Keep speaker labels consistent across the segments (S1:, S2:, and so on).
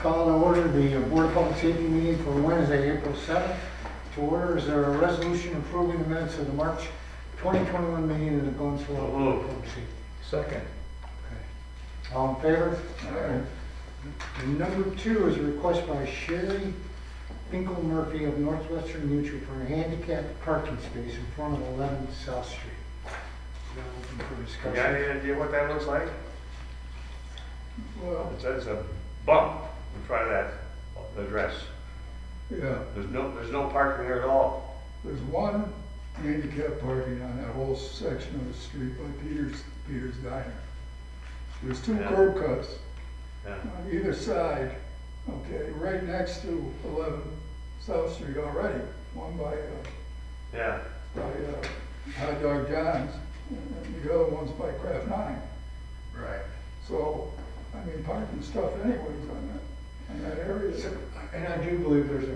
S1: call to order the Board of Public Safety meeting for Wednesday, April 7th. To order, is there a resolution approving the minutes of the March 2021 meeting of the Glens Board of Public Safety?
S2: Second.
S1: Okay. All in favor? Aye. Number 2 is a request by Sherry Finkel Murphy of Northwestern Mutual for a handicapped parking space in front of 11 South Street. Is that open for
S3: You
S1: discussion?
S3: got any idea what that looks like?
S4: Well,
S3: It's a bump in front of that address.
S4: yeah,
S3: There's no parking there at all.
S4: there's one handicap parking on that whole section of the street by Peter's Diner. There's 2
S3: Yeah.
S4: curb cuts
S3: Yeah.
S4: on either side, okay, right next to 11 South Street already. One by
S3: Yeah.
S4: Hot Dog John's, and the other one's by Kraft 9.
S3: Right.
S4: So, I mean, parking stuff anyways on that area.
S1: And I do believe there's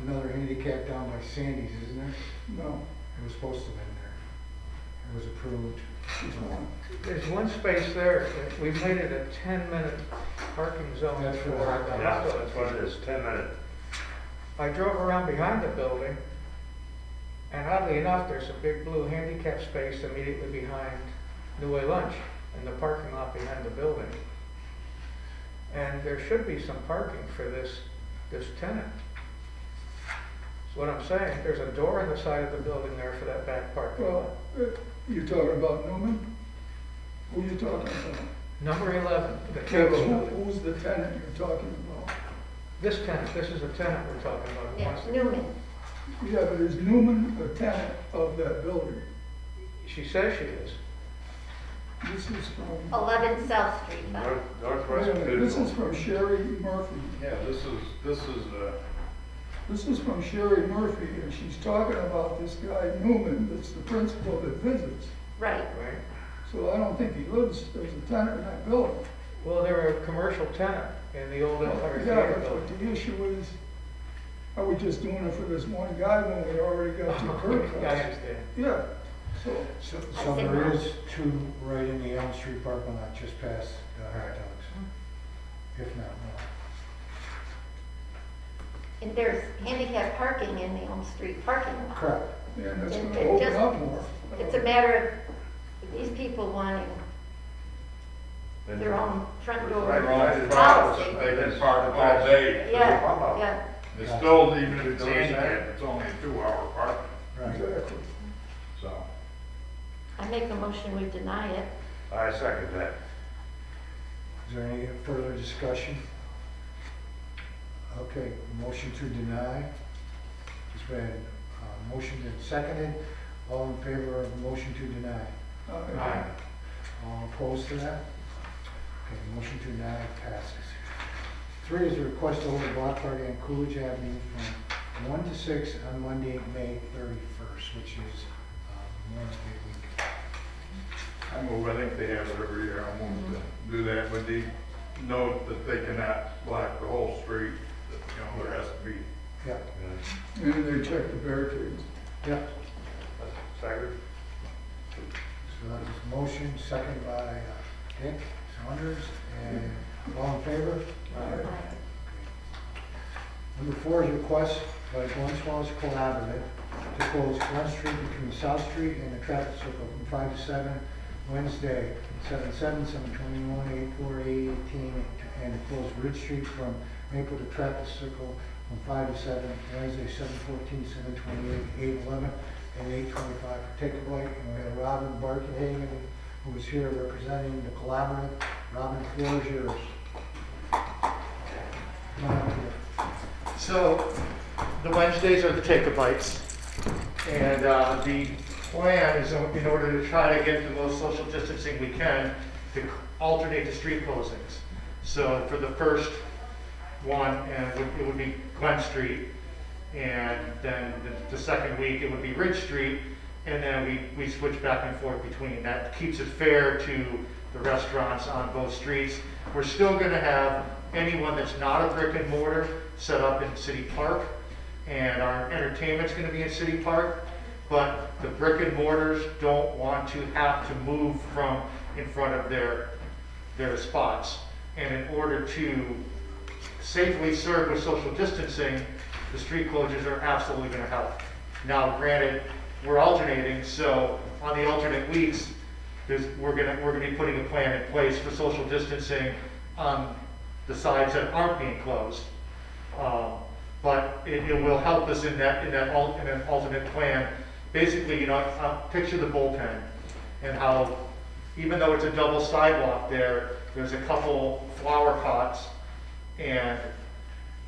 S1: another handicap down by Sandy's, isn't there?
S4: No,
S1: It was supposed to have been there. It was approved.
S4: there's one.
S2: There's one space there, we made it a 10-minute parking zone.
S1: That's for the
S2: for
S1: hot
S2: the
S1: dogs.
S3: Yeah,
S2: hot
S3: that's what it is, 10 minutes.
S2: I drove around behind the building, and oddly enough, there's a big blue handicap space immediately behind New Way Lunch in the parking lot behind the building. And there should be some parking for this tenant. That's what I'm saying. There's a door in the side of the building there for that back parking lot.
S4: Well, you talking about Newman? Who you talking about?
S2: Number 11, the
S4: Yeah,
S2: cable
S4: but
S2: building.
S4: who's the tenant you're talking about?
S2: This tenant, this is a tenant we're talking about.
S5: Yeah, Newman.
S4: Yeah, but is Newman a tenant of that building?
S2: She says she is.
S4: This is from,
S5: 11 South Street.
S3: North-
S4: wait a
S3: Northwest
S4: minute, this is
S3: Mutual.
S4: from Sherry Murphy.
S6: Yeah,
S4: This is from Sherry Murphy, and she's talking about this guy Newman, that's the principal that visits.
S5: Right.
S2: Right.
S4: So I don't think he lives as a tenant in that building.
S2: Well, they're a commercial tenant in the old Empire
S4: Yeah,
S2: Theater
S4: but
S2: building.
S4: the issue is, are we just doing it for this one guy when we already got 2 curb cuts?
S2: Yeah, I understand.
S4: Yeah, so,
S1: So there is 2 right in the Elm Street parking lot, just past the hot dogs, if not more.
S5: And there's handicap parking in the Elm Street parking lot.
S1: Correct.
S4: and that's
S5: It-
S4: gonna
S5: it
S4: open
S5: just-
S4: up more.
S5: It's a matter of these people wanting
S3: And
S5: their own front door
S3: Right, right.
S5: policy.
S6: They can park all day.
S5: Yeah, yeah.
S6: It's still, even if it's handicap, it's only a 2-hour park,
S1: Right.
S4: Exactly.
S6: so.
S5: I make a motion, we deny it.
S3: I second that.
S1: Is there any further discussion? Okay, motion to deny. It's been motioned and seconded. All in favor of the motion to deny?
S2: Aye.
S1: All opposed to that? Okay, motion to deny passes. 3 is a request to hold a block party on Coolidge Avenue from 1 to 6 on Monday, May 31st, which is Memorial Day week.
S6: I move, I think they have it every year, I move to do that with the note that they cannot block the whole street, that, you know, there has to be.
S1: Yeah,
S3: Yeah.
S4: And they check the barricades.
S1: yeah.
S3: Second?
S1: So that was motion, second by Dick Saunders, and all in favor? Number 4 is a request by Glens Collaborative to close Glen Street between South Street and the traffic circle from 5 to 7 Wednesday, 7/7, 7/21, 8/4, 8/18, and to close Ridge Street from Maple to traffic circle from 5 to 7 Wednesday, 7/14, 7/28, 8/11, and 8/25 for Take a Bite. And we have Robin Barkenhagen, who is here representing the collaborative. Robin, the floor is yours. Come on up here.
S7: So, the Wednesdays are the take-a-bites, and the plan is in order to try to get the most social distancing we can to alternate the street closings. So for the first one, it would be Glen Street, and then the second week it would be Ridge Street, and then we switch back and forth between. That keeps it fair to the restaurants on both streets. We're still going to have anyone that's not a brick and mortar set up in City Park, and our entertainment's going to be in City Park, but the brick and mortars don't want to have to move from in front of their spots. And in order to safely served with social distancing, the street closures are absolutely gonna help. Now, granted, we're alternating, so on the alternate weeks, we're gonna be putting a plan in place for social distancing on the sides that aren't being closed. But it will help us in an alternate plan. Basically, picture the bullpen and how, even though it's a double sidewalk there's a couple flower pots, and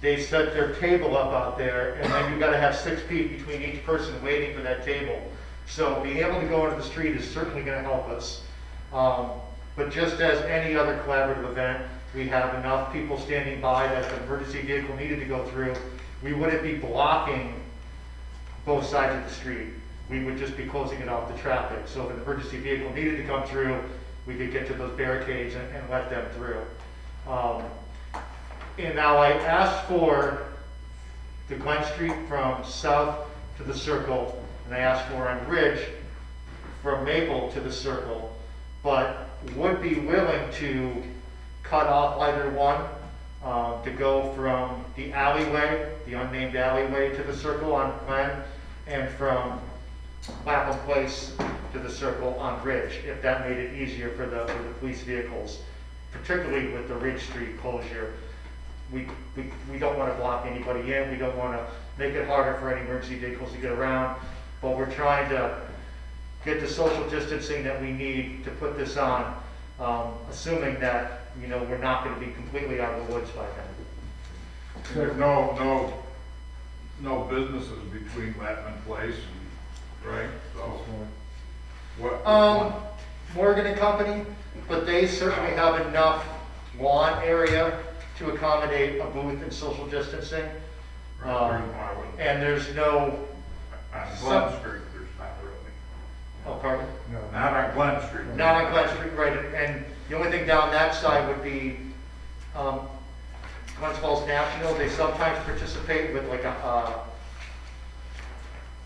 S7: they set their table up out there, and then you've gotta have 6 feet between each person waiting for that table. So being able to go into the street is certainly gonna help us. But just as any other collaborative event, we have enough people standing by that the emergency vehicle needed to go through. We wouldn't be blocking both sides of the street. We would just be closing it off to traffic. So if an emergency vehicle needed to come through, we could get to those barricades and let them through. And now I asked for the Glen Street from south to the circle, and I asked for on Ridge from Maple to the circle, but would be willing to cut off either one, to go from the alleyway, the unnamed alleyway to the circle on Glen, and from Lapham Place to the circle on Ridge, if that made it easier for the police vehicles, particularly with the Ridge Street closure. We don't want to block anybody in, we don't want to make it harder for any emergency vehicles to get around, but we're trying to get the social distancing that we need to put this on, assuming that, we're not going to be completely out of the woods by then.
S6: There's no businesses between Latin Place and, right, so. What?
S7: Morgan and Company, but they certainly have enough lawn area to accommodate a booth and social distancing. And there's no,
S6: On Glen Street, there's not really.
S7: oh, pardon?
S6: Not on Glen Street.
S7: Not on Glen Street, right, and the only thing down that side would be, Glens Falls National, they sometimes participate with like a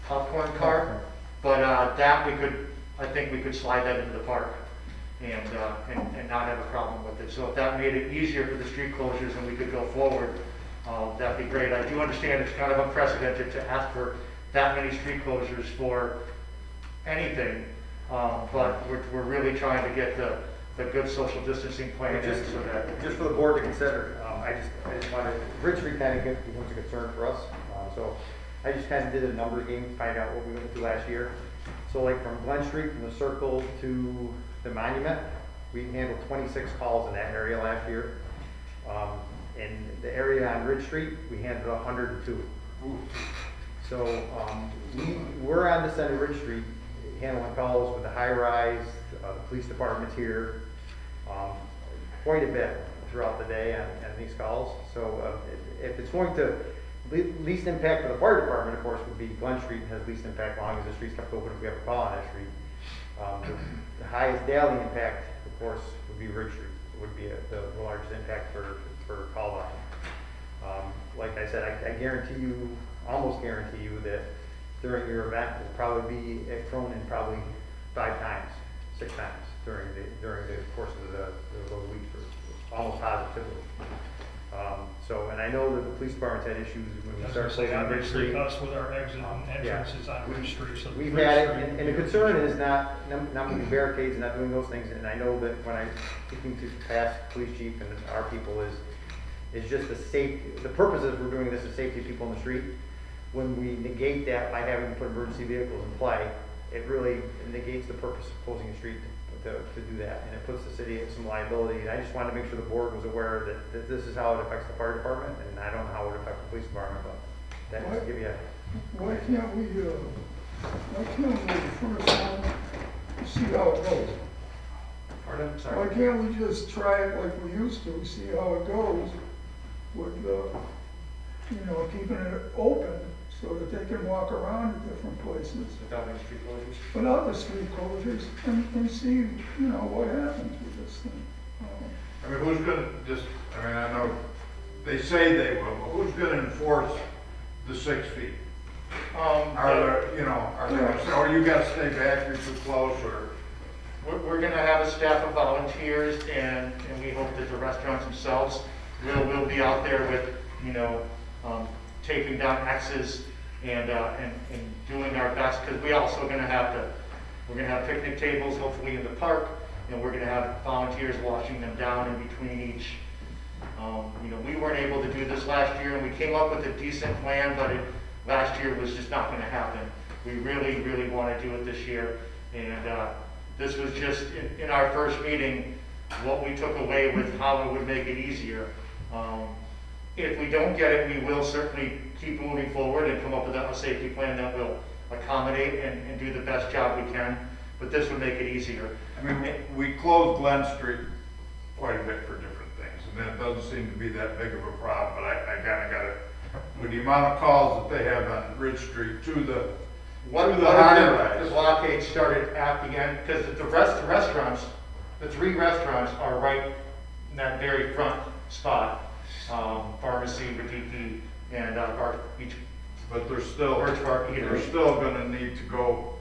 S7: popcorn cart, but, that I think we could slide that into the park and not have a problem with it. So if that made it easier for the street closures and we could go forward, that'd be great. I do understand it's kind of unprecedented to ask for that many street closures for anything, but we're really trying to get the good social distancing plan in so that.
S8: Just for the board to consider, I just wanted, Ridge Street kind of becomes a concern for us. So I just kind of did a number game to find out what we went through last year. So like from Glen Street, from the circle to the monument, we handled 26 calls in that area last year. In the area on Ridge Street, we handled 102. So we're on this end of Ridge Street, handling calls with the high rise, the police department's here, quite a bit throughout the day on these calls. So if it's going to, least impact for the fire department, of course, would be Glen Street, has least impact as long as the street's kept open if we have a call on that street. The highest daily impact, of course, would be Ridge Street. It would be the largest impact for call volume. Like I said, I guarantee you, almost guarantee you that during your event, will probably be thrown in probably 5 times, 6 times during the course of those weeks, almost positively. And I know that the police department's had issues when we started closing on Ridge Street.
S9: Us with our exit and entrances on Ridge Street. So
S8: We've had it, and the concern is not moving barricades and not doing those things, and I know that when I'm speaking to past police chief and our people is just the purpose is we're doing this is safety of people in the street. When we negate that by having to put emergency vehicles in play, it really negates the purpose of closing the street to do that, and it puts the city at some liability. And I just wanted to make sure the board was aware that this is how it affects the fire department, and I don't know how it would affect the police department, but that just to give you a.
S4: Why can't we first see how it goes?
S7: Pardon?
S4: Why
S7: Sorry.
S4: can't we just try it like we used to, see how it goes with, keeping it open so that they can walk around at different places
S7: Without any street closures?
S4: without the street closures and see, what happens with this thing.
S6: I mean, who's gonna I know they say they will, but who's gonna enforce the 6 feet? Are they gonna say, oh, you gotta stay back, you're too close, or?
S7: We're going to have a staff of volunteers, and we hope that the restaurants themselves we'll be out there with, taking down X's and doing our best, because we also we're gonna have picnic tables hopefully in the park, and we're gonna have volunteers washing them down in between each. We weren't able to do this last year, and we came up with a decent plan, but last year was just not gonna happen. We really, really wanna do it this year, and this was just, in our first meeting, what we took away with how it would make it easier. If we don't get it, we will certainly keep moving forward and come up with a safety plan that will accommodate and do the best job we can, but this would make it easier.
S6: I mean, we closed Glen Street quite a bit for different things, and that doesn't seem to be that big of a problem, but I kinda gotta, with the amount of calls that they have on Ridge Street to the
S7: The blockade started at the end, because the restaurants, the 3 restaurants are right in that very front spot. Pharmacy, Radiki, and Bar Beach,
S6: But they're still,
S7: Birch Bark
S6: they're
S7: Eatery.
S6: still gonna need to go,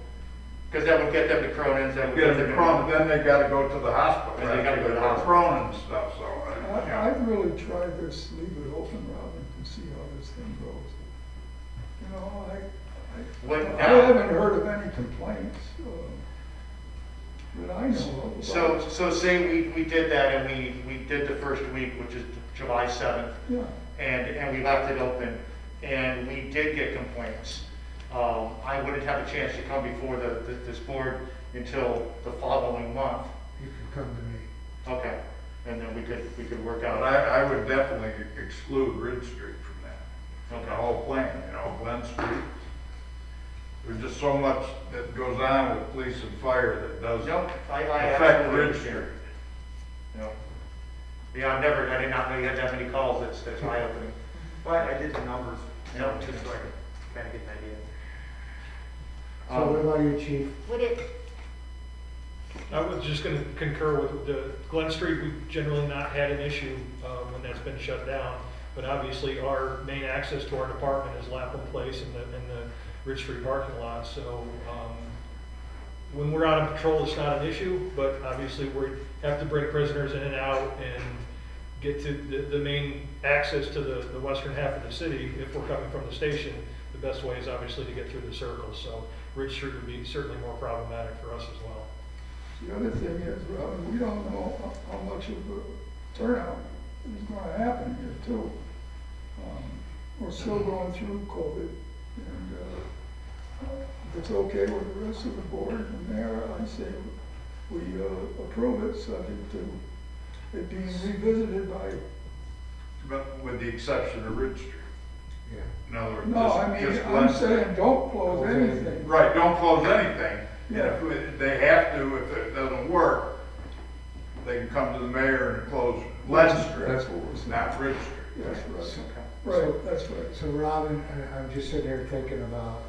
S7: Because that would get them to Cronin's, that would
S6: get
S7: get
S6: them
S7: them
S6: Cronin, then they gotta go to the hospital.
S7: And they gotta go to the
S6: Right,
S7: hospital.
S6: Cronin and stuff, so,
S4: I've really tried this, leave it open, Robin, and see how this thing goes.
S7: What-
S4: I haven't heard of any complaints, that I know of.
S7: So say we did that, and we did the first week, which is July 7th,
S4: Yeah,
S7: and we left it open, and we did get complaints. I wouldn't have a chance to come before this board until the following month.
S1: You can come to me.
S7: Okay, and then we could work
S6: but
S7: out.
S6: I would definitely exclude Ridge Street from that. The whole plan, Glen Street. There's just so much that goes on with police and fire that does
S7: Nope, I
S6: affect
S7: absolutely
S6: Ridge
S7: understand.
S6: Street.
S7: No. Yeah, I did not know you had that many calls, that's eye-opening.
S8: But I did the numbers,
S7: Yep.
S8: just so I could kind of get an idea.
S1: So what about you, chief?
S5: Would it,
S9: I was just gonna concur with the Glen Street, we've generally not had an issue, when that's been shut down. But obviously, our main access to our department is Lapham Place and the Ridge Street parking lot, so, when we're out on patrol, it's not an issue, but obviously, we have to bring prisoners in and out and get to the main access to the western half of the city. If we're coming from the station, the best way is obviously to get through the circle, so Ridge Street would be certainly more problematic for us as well.
S4: the other thing is, Robin, we don't know how much of a turnout is gonna happen here too. We're still going through COVID, and, if it's okay with the rest of the board and mayor, I say we approve it, subject to it being revisited by,
S6: But with the exception of Ridge Street.
S1: Yeah.
S6: In other words,
S4: no, I mean,
S6: just
S4: I'm
S6: Glen Street.
S4: saying don't close
S1: Close
S4: anything.
S6: Right, don't close anything. And
S4: Yeah.
S6: if they have to, if it doesn't work, they can come to the mayor and close Glen Street.
S4: That's what we're saying.
S6: Not Ridge Street.
S4: That's right.
S1: So-
S4: Right, that's right.
S1: So Robin, I'm just sitting here thinking about,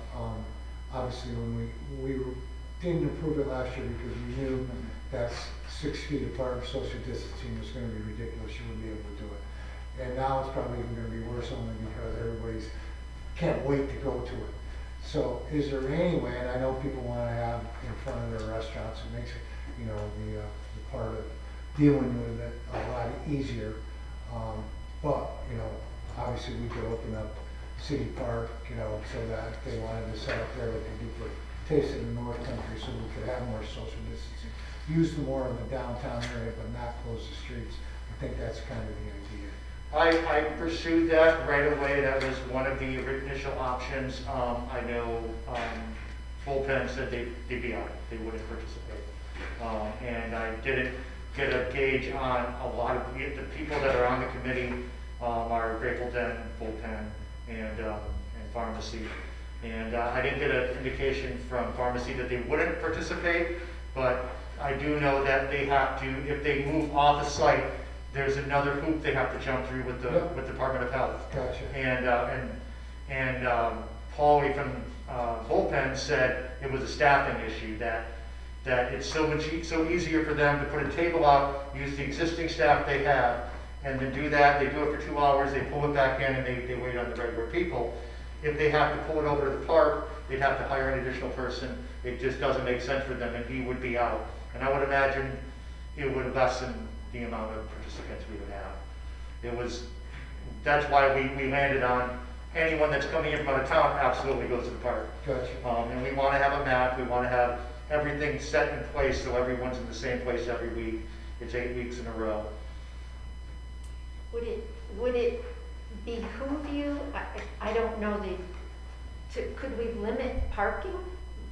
S1: obviously when we didn't approve it last year because we knew that 6 feet apart of social distancing was gonna be ridiculous, you wouldn't be able to do it. And now it's probably even gonna be worse only because everybody's, can't wait to go to it. So is there any way, and I know people wanna have in front of their restaurants, it makes it, the part of dealing with it a lot easier. But, obviously we could open up City Park, so that if they wanted to set up there, they could do for Taste of the North Country, so we could have more social distancing. Use them more in the downtown area, but not close the streets. I think that's kind of the idea.
S7: I pursued that right away, that was one of the initial options. I know, Bullpen said they'd be out, they wouldn't participate. And I didn't get a gauge on a lot of the people that are on the committee, are Grateful Den, Bullpen, and Pharmacy. And I didn't get an indication from Pharmacy that they wouldn't participate, but I do know that they have to, if they move off the site, there's another hoop they have to jump through with the
S1: Yep.
S7: with Department of Health.
S1: Gotcha.
S7: And Paulie from Bullpen said it was a staffing issue, that it's so easier for them to put a table out, use the existing staff they have, and then do that. They do it for 2 hours, they pull it back in, and they wait on the regular people. If they have to pull it over to the park, they'd have to hire an additional person. It just doesn't make sense for them, and he would be out. And I would imagine it would lessen the amount of participants we would have. That's why we landed on anyone that's coming in from out of town absolutely goes to the park.
S1: Gotcha.
S7: And we want to have a map, we want to have everything set in place so everyone's in the same place every week. It's 8 weeks in a row.
S5: Would it behoove you, I don't know could we limit parking?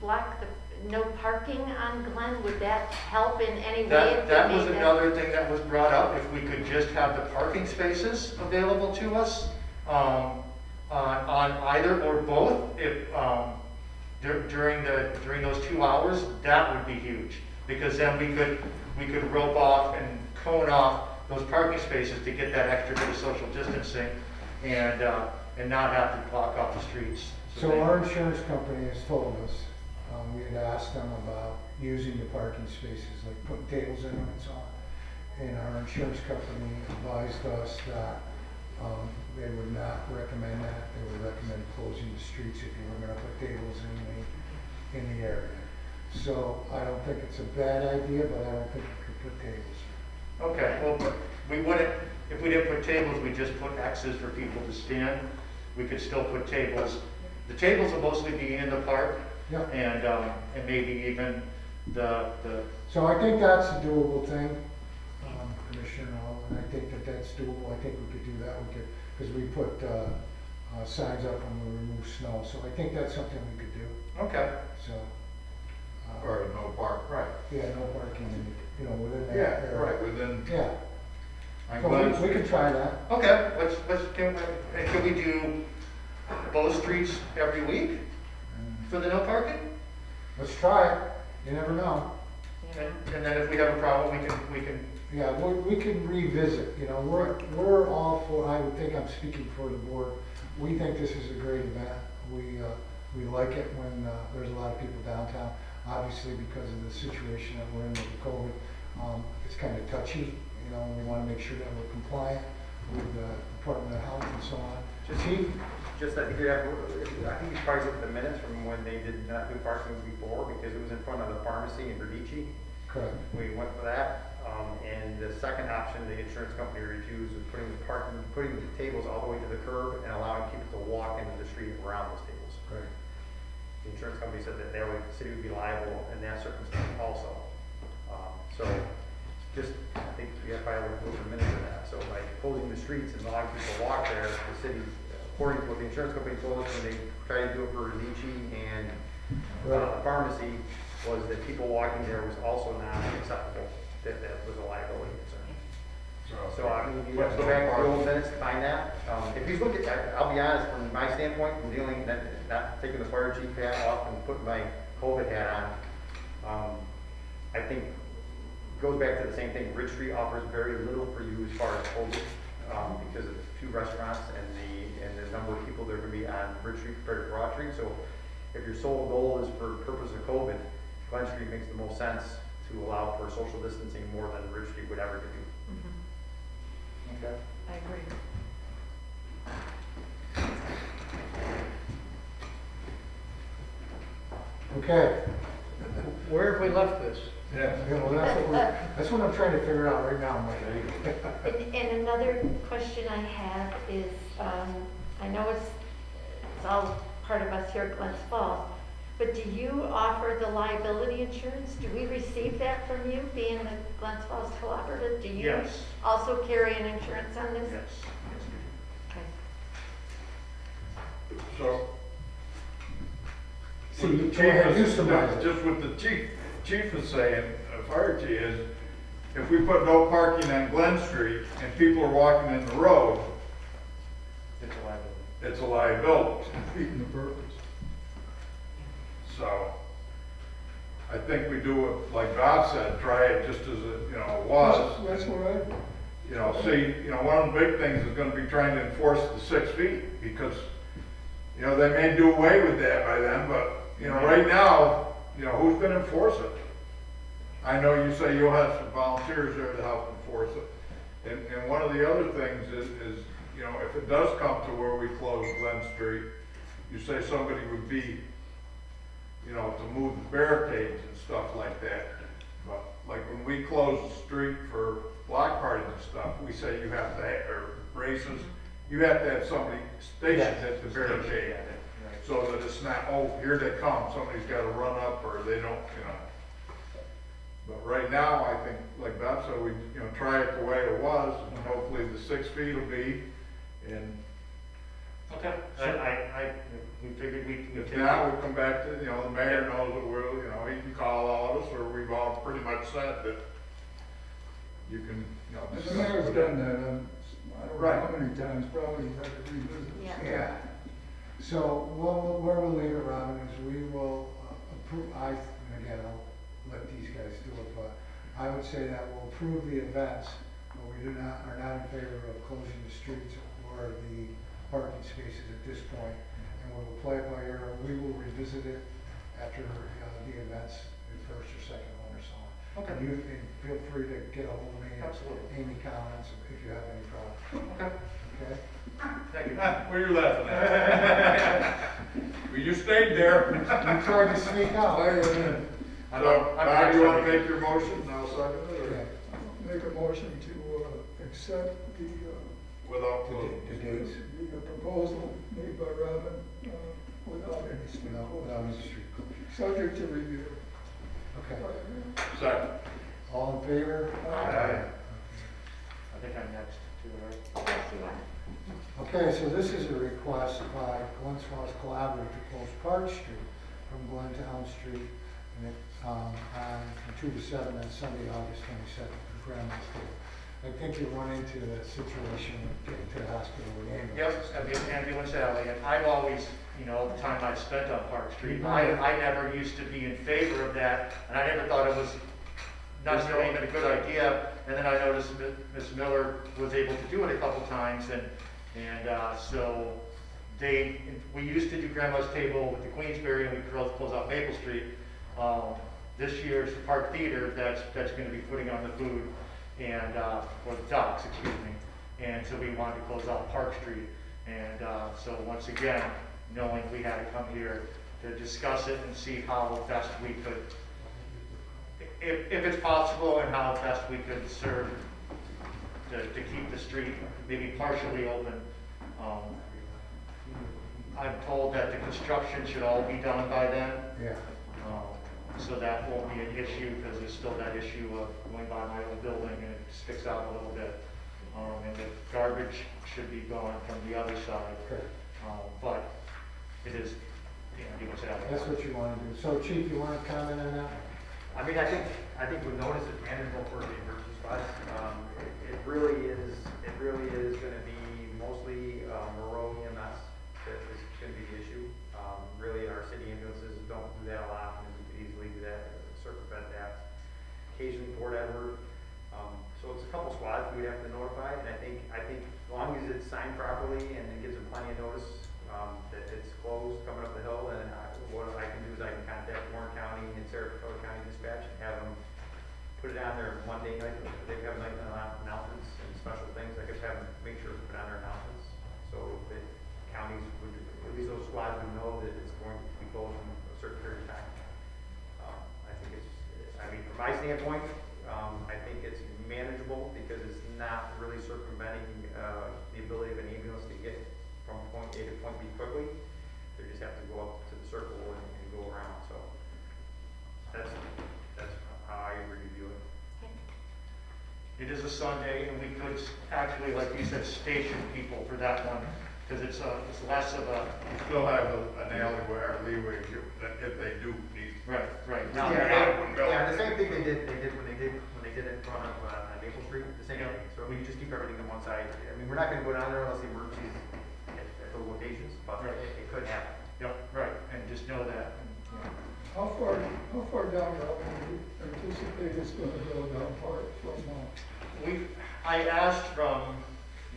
S5: Block no parking on Glen? Would that help in any way? if
S7: That
S5: we
S7: was
S5: made
S7: another thing that was brought up, if we could just have the parking spaces available to us, on either or both, if, during those 2 hours, that would be huge. Because then we could rope off and cone off those parking spaces to get that extra bit of social distancing and not have to block off the streets.
S1: So our insurance company has told us, we had asked them about using the parking spaces, like putting tables in them and so on. And our insurance company advised us that, they would not recommend that. They would recommend closing the streets if you were gonna put tables in the area. So I don't think it's a bad idea, but I don't think you could put tables.
S7: Okay, well, but we wouldn't, if we didn't put tables, we just put X's for people to stand. We could still put tables. The tables will mostly be in the park.
S1: Yeah.
S7: And maybe even the,
S1: So I think that's a doable thing, Commissioner Hall, and I think that's doable. I think we could do that. We could, because we put, signs up when we remove snow. So I think that's something we could do.
S7: okay,
S1: So.
S6: Or no park, right.
S1: Yeah, no parking, within that
S6: Yeah,
S1: area.
S6: right, within,
S1: Yeah,
S6: on
S1: so
S6: Glens
S1: we
S6: Street.
S1: can try that.
S7: okay, can we do both streets every week for the no parking?
S1: Let's try it. You never know.
S7: And then if we have a problem, we can,
S1: Yeah, we can revisit, we're all for, I would think I'm speaking for the board. We think this is a great event. We like it when, there's a lot of people downtown. Obviously, because of the situation that we're in with the COVID, it's kind of touchy, we want to make sure that we're compliant with the Department of Health and so on.
S8: Just, I think I think you probably looked at the minutes from when they did not do parking before, because it was in front of the pharmacy in Berdici.
S1: Correct.
S8: We went for that, and the second option, the insurance company refused, was putting the tables all the way to the curb and allowing people to walk into the street around those tables.
S1: Correct.
S8: The insurance company said that the city would be liable in that circumstance also. So, I think we have probably a minute of that. So by closing the streets and allowing people to walk there, the city, according to what the insurance company told us when they tried to do it for Radici and the pharmacy, was that people walking there was also not acceptable, that was a liability concern. So I mean, you have to go back to the old minutes to find that. If you look at, I'll be honest, from my standpoint, from dealing, not taking the fire chief hat off and putting my COVID hat on, I think it goes back to the same thing. Ridge Street offers very little for you as far as COVID, because of the few restaurants and the number of people that are going to be on Ridge Street compared to Broad Street. So if your sole goal is for the purpose of COVID, Glen Street makes the most sense to allow for social distancing more than Ridge Street would ever do. Okay.
S5: I agree.
S1: Okay.
S2: Where have we left this?
S6: Yeah.
S1: That's what I'm trying to figure out right now, Mike.
S5: And another question I have is, I know it's all part of us here at Glens Falls, but do you offer the liability insurance? Do we receive that from you, being the Glens Falls Cooperative? Do you
S7: Yes.
S5: also carry an insurance on this?
S7: yes.
S5: Okay.
S6: So,
S1: See,
S6: what the
S1: go
S6: chief
S1: ahead, you
S6: is,
S1: summarize it.
S6: just what the chief is saying, fire chief is, if we put no parking on Glen Street and people are walking in the road,
S8: It's a liability.
S6: it's a liability.
S4: Defeating the purpose.
S6: So, I think we do it, like Bob said, try it just as it, was.
S4: That's what I,
S6: One of the big things is gonna be trying to enforce the 6 feet, because, they may do away with that by then, but, right now, who's gonna enforce it? I know you say you'll have some volunteers there to help enforce it. And one of the other things is, if it does come to where we close Glen Street, you say somebody would be, to move the barricades and stuff like that. But like when we close the street for block parties and stuff, we say you have to, or races, you have to have somebody stationed at the barricade.
S8: Yeah, right.
S6: So that it's not, oh, here they come, somebody's gotta run up, or they don't, you know. But right now, I think, like Bob said, we, you know, try it the way it was, and hopefully the 6 feet will be, and
S7: Okay. We figured we
S6: if
S7: take
S6: not, we'll come back to, you know, the mayor knows that we'll, you know, he can call all of us, or we've all pretty much said that you can, you know.
S4: And the mayor's done that, I don't know
S6: Right.
S4: how many times, probably had to revisit.
S5: Yeah.
S1: Yeah. So where we'll leave it, Robin, is we will approve, and again, I'll let these guys do it, but I would say that we'll approve the events, but we are not in favor of closing the streets or the parking spaces at this point. And we will play it by ear, we will revisit it after the events, the first or second one or so on.
S7: Okay.
S1: And feel free to get a hold of me.
S7: Absolutely.
S1: Amy comments if you have any problems,
S7: Okay.
S1: okay?
S7: Thank you.
S6: What are you laughing at? Well, you stayed there.
S1: You tried to sneak out.
S6: So, Bob, you wanna make your motion, and I'll second it, or
S1: Yeah.
S4: Make a motion to accept
S6: without,
S1: The dates,
S4: the proposal made by Robin, without any
S1: without any street closure.
S4: subject to review.
S1: Okay,
S6: second.
S1: all in favor?
S6: Aye.
S7: I think I'm next too, right?
S5: Yes, you are.
S1: Okay, so this is a request by Glens Collaborative to close Park Street from Glen to Elm Street, and on from 2 to 7 on Sunday, August 22nd, for Grandma's Day. I think you run into the situation of getting to the hospital with ambulances.
S7: Yep, ambulance alley, and I've always, you know, the time I've spent on Park Street, I never used to be in favor of that, and I never thought it was necessarily even a good idea, and then I noticed Ms. Miller was able to do it a couple times, and so we used to do Grandma's Table with the Queensberry, and we close out Maple Street. This year, it's the Park Theater that's gonna be putting on the food, and, or the docks, excuse me. And so we wanted to close out Park Street. And so once again, knowing we had to come here to discuss it and see how best we could, if it's possible, and how best we could serve to keep the street maybe partially open. I'm told that the construction should all be done by then.
S1: Yeah.
S7: So that won't be an issue, because there's still that issue of going by my old building and it sticks out a little bit. And the garbage should be gone from the other side.
S1: Okay.
S7: But it is, you know, people say.
S1: That's what you want to do. So Chief, you want to comment on that?
S8: I mean, I think we've noticed it's manageable for the emergency spots. It really is gonna be mostly rural EMS that is gonna be the issue. Really, our city ambulances don't do that a lot, and we could easily do that, circumvent that. Occasionally, Fort Edward. So it's a couple squads we'd have to notify, and I think as long as it's signed properly and it gives them plenty of notice, that it's closed coming up the hill, and what I can do is I can contact Warren County and Sarasota County Dispatch and have them put it on their Monday night. They have night announcements and special things. I could have them make sure to put on their announcements, so that counties would, at least those squads would know that it's going to be closed in a certain period of time. I think I mean, from my standpoint, I think it's manageable because it's not really circumventing the ability of an ambulance to get from point A to point B quickly. They just have to go up to the circle and go around. So that's how I review it.
S7: It is a Sunday, and we could actually, like you said, station people for that one, because it's less of a.
S6: Still have an alleyway or leeway if they do need.
S7: Right.
S6: Now,
S8: Yeah, the same thing they did when they did it in front of Maple Street, the same
S7: Yeah.
S8: thing. So we just keep everything on one side. I mean, we're not gonna go down there unless the emergencies at those locations, but
S7: Right.
S8: it could happen.
S7: Yep, right, and just know that.
S4: How far down, Robin, do you anticipate it's gonna go down Park from,
S7: I asked from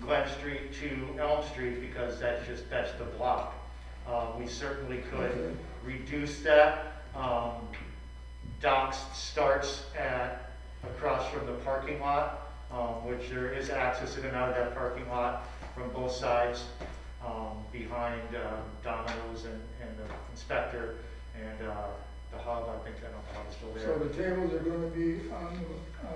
S7: Glen Street to Elm Street because that's the block. We certainly could reduce that. Docks starts across from the parking lot, which there is access in and out of that parking lot from both sides, behind Domino's and the inspector and the hub. I don't know if the hub is still there.
S4: so the tables are gonna be on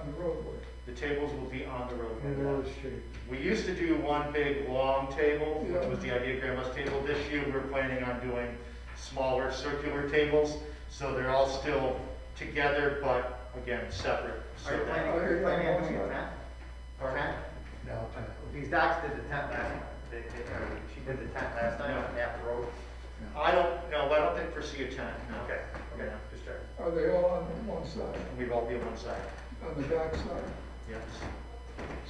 S4: the roadway?
S7: The The tables will be on the roadway.
S1: in the street.
S7: We used to do one big long table, which
S4: Yeah.
S7: was the idea of grandma's table. This year, we're planning on doing smaller circular tables, so they're all still together, but again, separate. So
S8: Are you
S7: that-
S8: planning on doing a tent? Or tent?
S1: No,
S8: These docs did the tent last, she did the tent last time, on the road.
S7: I don't think foresee a tent, no.
S8: Okay, okay.
S7: Yeah, just check.
S4: Are they all on one side,
S7: We'd all be on one side,
S4: on the back side?
S7: yes,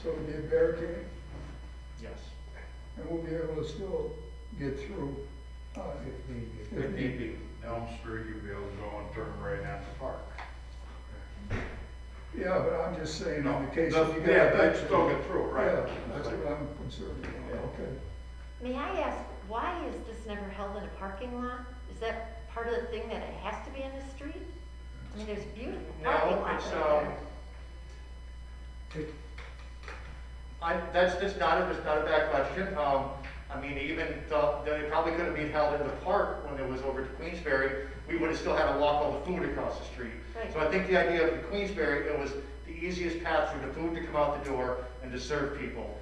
S4: So it'll be a barricade,
S7: yes.
S4: and we'll be able to still get through,
S1: if need be.
S7: If need be.
S6: Elm Street, you'll be able to go and turn right at the park.
S4: Yeah, but I'm just saying in the case.
S6: No,
S4: you got
S6: yeah,
S4: a
S6: they
S4: vegetable-
S6: still get through, right?
S4: Yeah, that's what I'm concerned about, okay.
S5: May I ask, why is this never held in a parking lot? Is that part of the thing that it has to be in the street? I mean, there's beautiful parking
S7: No,
S5: lots
S7: it's,
S5: out there.
S7: that's not a bad question. I mean, even though it probably could have been held in the park when it was over to Queensberry, we would have still had to walk all the food across the street.
S5: Right.
S7: So I think the idea of the Queensberry, it was the easiest path for the food to come out the door and to serve people.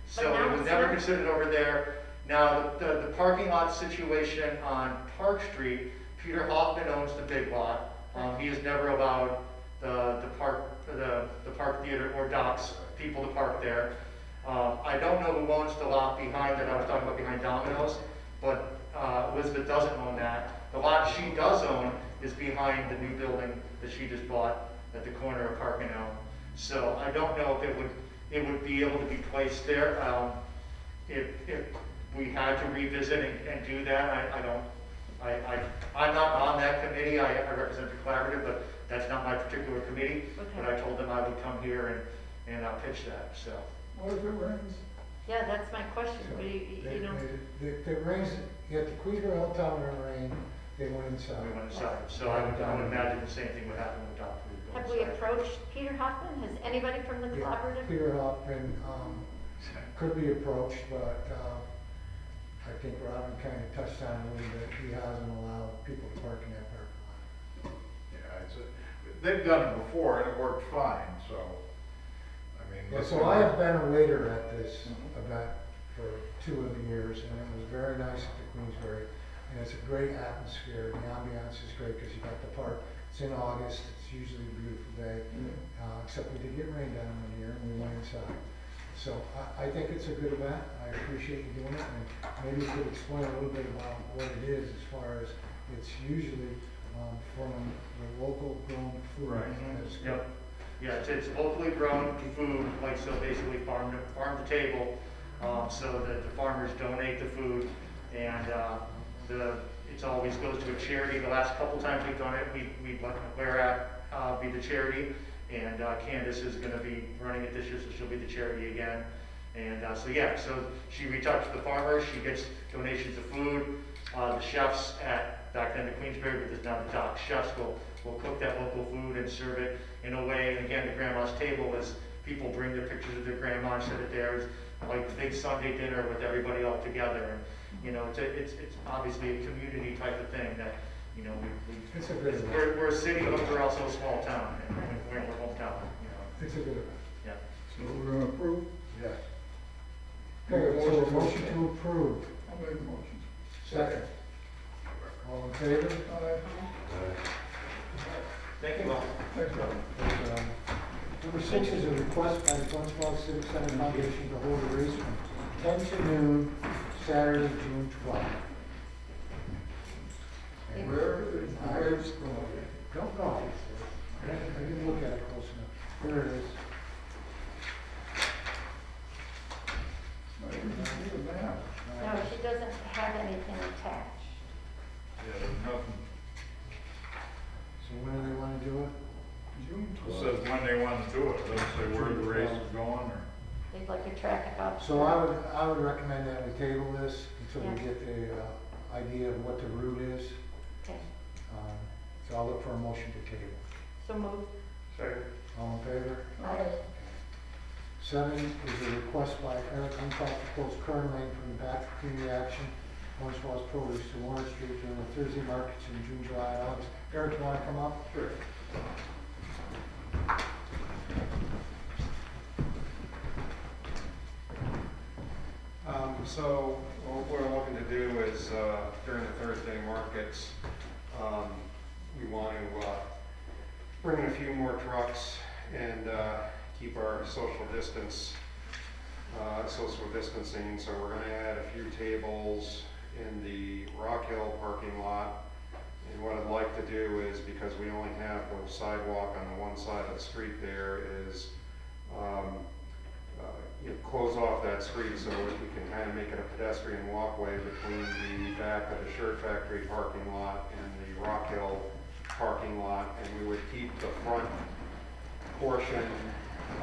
S7: So
S5: now
S7: it was
S5: it's
S7: never
S5: not.
S7: considered over there. Now, the parking lot situation on Park Street, Peter Hoffman owns the big lot. He has never allowed the park theater or docks people to park there. I don't know who owns the lot behind that I was talking about behind Domino's, but Elizabeth doesn't own that. The lot she does own is behind the new building that she just bought at the corner of Park and Elm. So I don't know if it would be able to be placed there. If we had to revisit and do that, I'm not on that committee. I represent the collaborative, but that's not my particular committee.
S5: Okay.
S7: But I told them I would come here and pitch that, so.
S4: What if it rains?
S5: Yeah, that's my question. You know,
S1: The rains, at the Queensboro Old Town rain, they went inside.
S7: We went inside. So I would imagine the same thing would happen with Dr. Food.
S5: have we approached Peter Hoffman? Has anybody from the
S1: Yeah,
S5: collaborative?
S1: Peter Hoffman, could be approached, but, I think Robin kind of touched on it a little bit. He hasn't allowed people to park in that parking lot.
S6: Yeah, they've done it before and it worked fine, so, I mean.
S1: Yeah, so I have been a waiter at this event for 2 of the years, and it was very nice at the Queensberry. And it's a great atmosphere, the ambiance is great because you got the park, it's in August, it's usually a beautiful day. Except we did get rain down one year and we went inside. So I think it's a good event, I appreciate you doing it, and maybe you could explain a little bit about what it is as far as it's usually from the local grown food.
S6: Right.
S1: That's good.
S7: Yep. Yeah, it's locally grown food, like so basically farm to table, so that the farmers donate the food, and it always goes to a charity. The last couple times we've done it, we let Clara be the charity, and Candace is going to be running it this year, so she'll be the charity again. And so she reached out to the farmers, she gets donations of food. The chefs back then the Queensberry, but there's now the dock chefs will cook that local food and serve it in a way. And again, the grandma's table is people bring their pictures of their grandma and set it there. It's like the big Sunday dinner with everybody all together. And it's obviously a community type of thing that
S1: It's a good event.
S7: we're a city, but we're also a small town, and we're in our hometown.
S1: It's a good event.
S7: Yeah.
S4: So we're gonna approve?
S1: Yes. Okay, so a motion to approve.
S4: I'll make a motion.
S1: Second. All in favor?
S7: Thank you all.
S4: Thanks, Rob.
S1: Number 6 is a request by the Glens Civic Center Foundation to hold a race from 10 to noon, Saturday, June 12th. And
S4: Where's going?
S1: Don't go. I didn't look at it close enough. Here it is.
S4: I didn't see the map.
S5: No, she doesn't have anything attached.
S6: Yeah, there's nothing,
S1: So when do they want to do it?
S4: June
S6: it
S4: 12th.
S6: says when they want to do it, it doesn't say where the race is going or.
S5: They'd like to track it up.
S1: So I would recommend that we table this until we
S5: Yeah.
S1: get the idea of what the route is.
S5: Okay,
S1: So I'll look for a motion to table.
S5: so moved.
S7: Sorry.
S1: All in favor?
S5: Aye.
S1: 7 is a request by Eric Untitled to close Kern Lane from the back of community action, Orange Falls Produce to Warren Street during the Thursday markets in June, July, and August. Eric, you want to come up?
S7: Sure.
S10: So what we're looking to do is, during the Thursday markets, we want to bring in a few more trucks and keep our social distancing. So we're gonna add a few tables in the Rock Hill parking lot. And what I'd like to do is, because we only have the sidewalk on the one side of the street there, is close off that street so we can kind of make it a pedestrian walkway between the back of the Shirt Factory parking lot and the Rock Hill parking lot, and we would keep the front portion